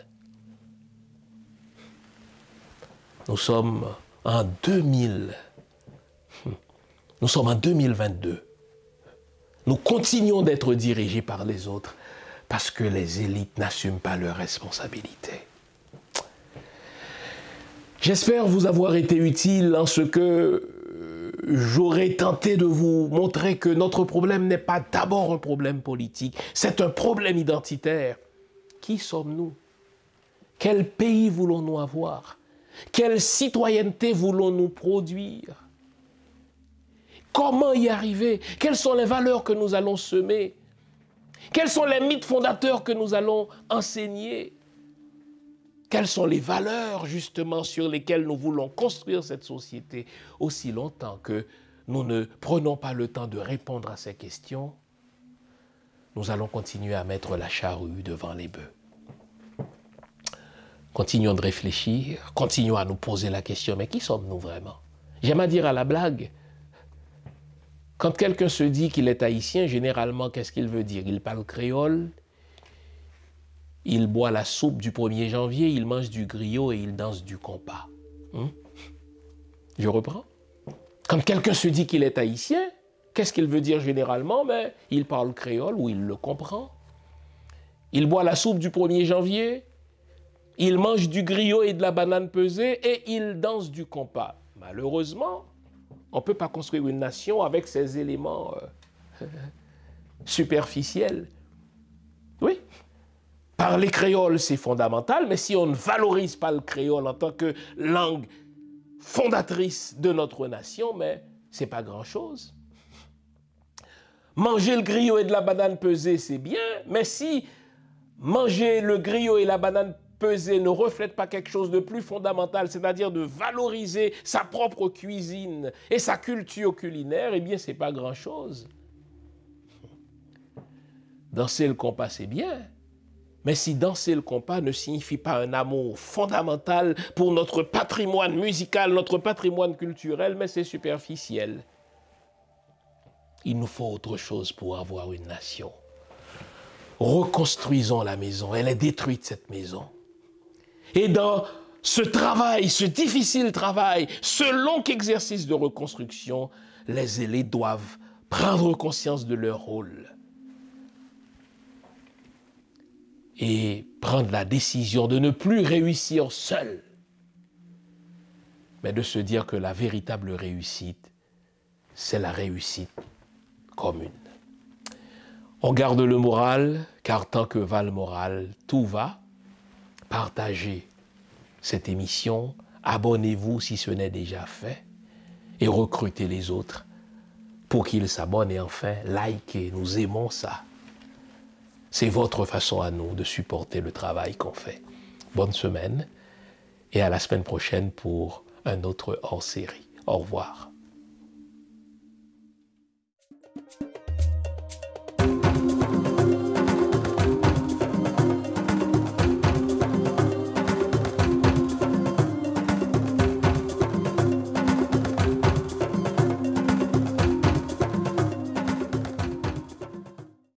Nous sommes en 2000. Nous sommes en 2022. Nous continuons d'être dirigés par les autres parce que les élites n'assument pas leurs responsabilités. J'espère vous avoir été utile en ce que j'aurais tenté de vous montrer que notre problème n'est pas d'abord un problème politique, c'est un problème identitaire. Qui sommes-nous? Quel pays voulons-nous avoir? Quelle citoyenneté voulons-nous produire? Comment y arriver? Quelles sont les valeurs que nous allons semer? Quels sont les mythes fondateurs que nous allons enseigner? Quelles sont les valeurs, justement, sur lesquelles nous voulons construire cette société? Aussi longtemps que nous ne prenons pas le temps de répondre à ces questions, nous allons continuer à mettre la charrue devant les bœufs. Continuons de réfléchir, continuons à nous poser la question, mais qui sommes-nous vraiment? J'aime à dire à la blague, quand quelqu'un se dit qu'il est haïtien, généralement, qu'est-ce qu'il veut dire? Il parle créole, il boit la soupe du 1er janvier, il mange du griot et il danse du compas. Je reprends. Quand quelqu'un se dit qu'il est haïtien, qu'est-ce qu'il veut dire généralement? Ben, il parle créole ou il le comprend. Il boit la soupe du 1er janvier, il mange du griot et de la banane pesée et il danse du compas. Malheureusement, on ne peut pas construire une nation avec ces éléments superficiels. Oui. Parler créole, c'est fondamental, mais si on ne valorise pas le créole en tant que langue fondatrice de notre nation, mais ce n'est pas grand-chose. Manger le griot et de la banane pesée, c'est bien, mais si manger le griot et la banane pesée ne reflète pas quelque chose de plus fondamental, c'est-à-dire de valoriser sa propre cuisine et sa culture culinaire, eh bien, ce n'est pas grand-chose. Danser le compas, c'est bien. Mais si danser le compas ne signifie pas un amour fondamental pour notre patrimoine musical, notre patrimoine culturel, mais c'est superficiel. Il nous faut autre chose pour avoir une nation. Reconstruisons la maison. Elle est détruite, cette maison. Et dans ce travail, ce difficile travail, ce long exercice de reconstruction, les élites doivent prendre conscience de leur rôle et prendre la décision de ne plus réussir seul, mais de se dire que la véritable réussite, c'est la réussite commune. On garde le moral, car tant que va le moral, tout va. Partagez cette émission, abonnez-vous si ce n'est déjà fait, et recrutez les autres pour qu'ils s'abonnent et enfin likez, nous aimons ça. C'est votre façon à nous de supporter le travail qu'on fait. Bonne semaine et à la semaine prochaine pour un autre hors-série. Au revoir.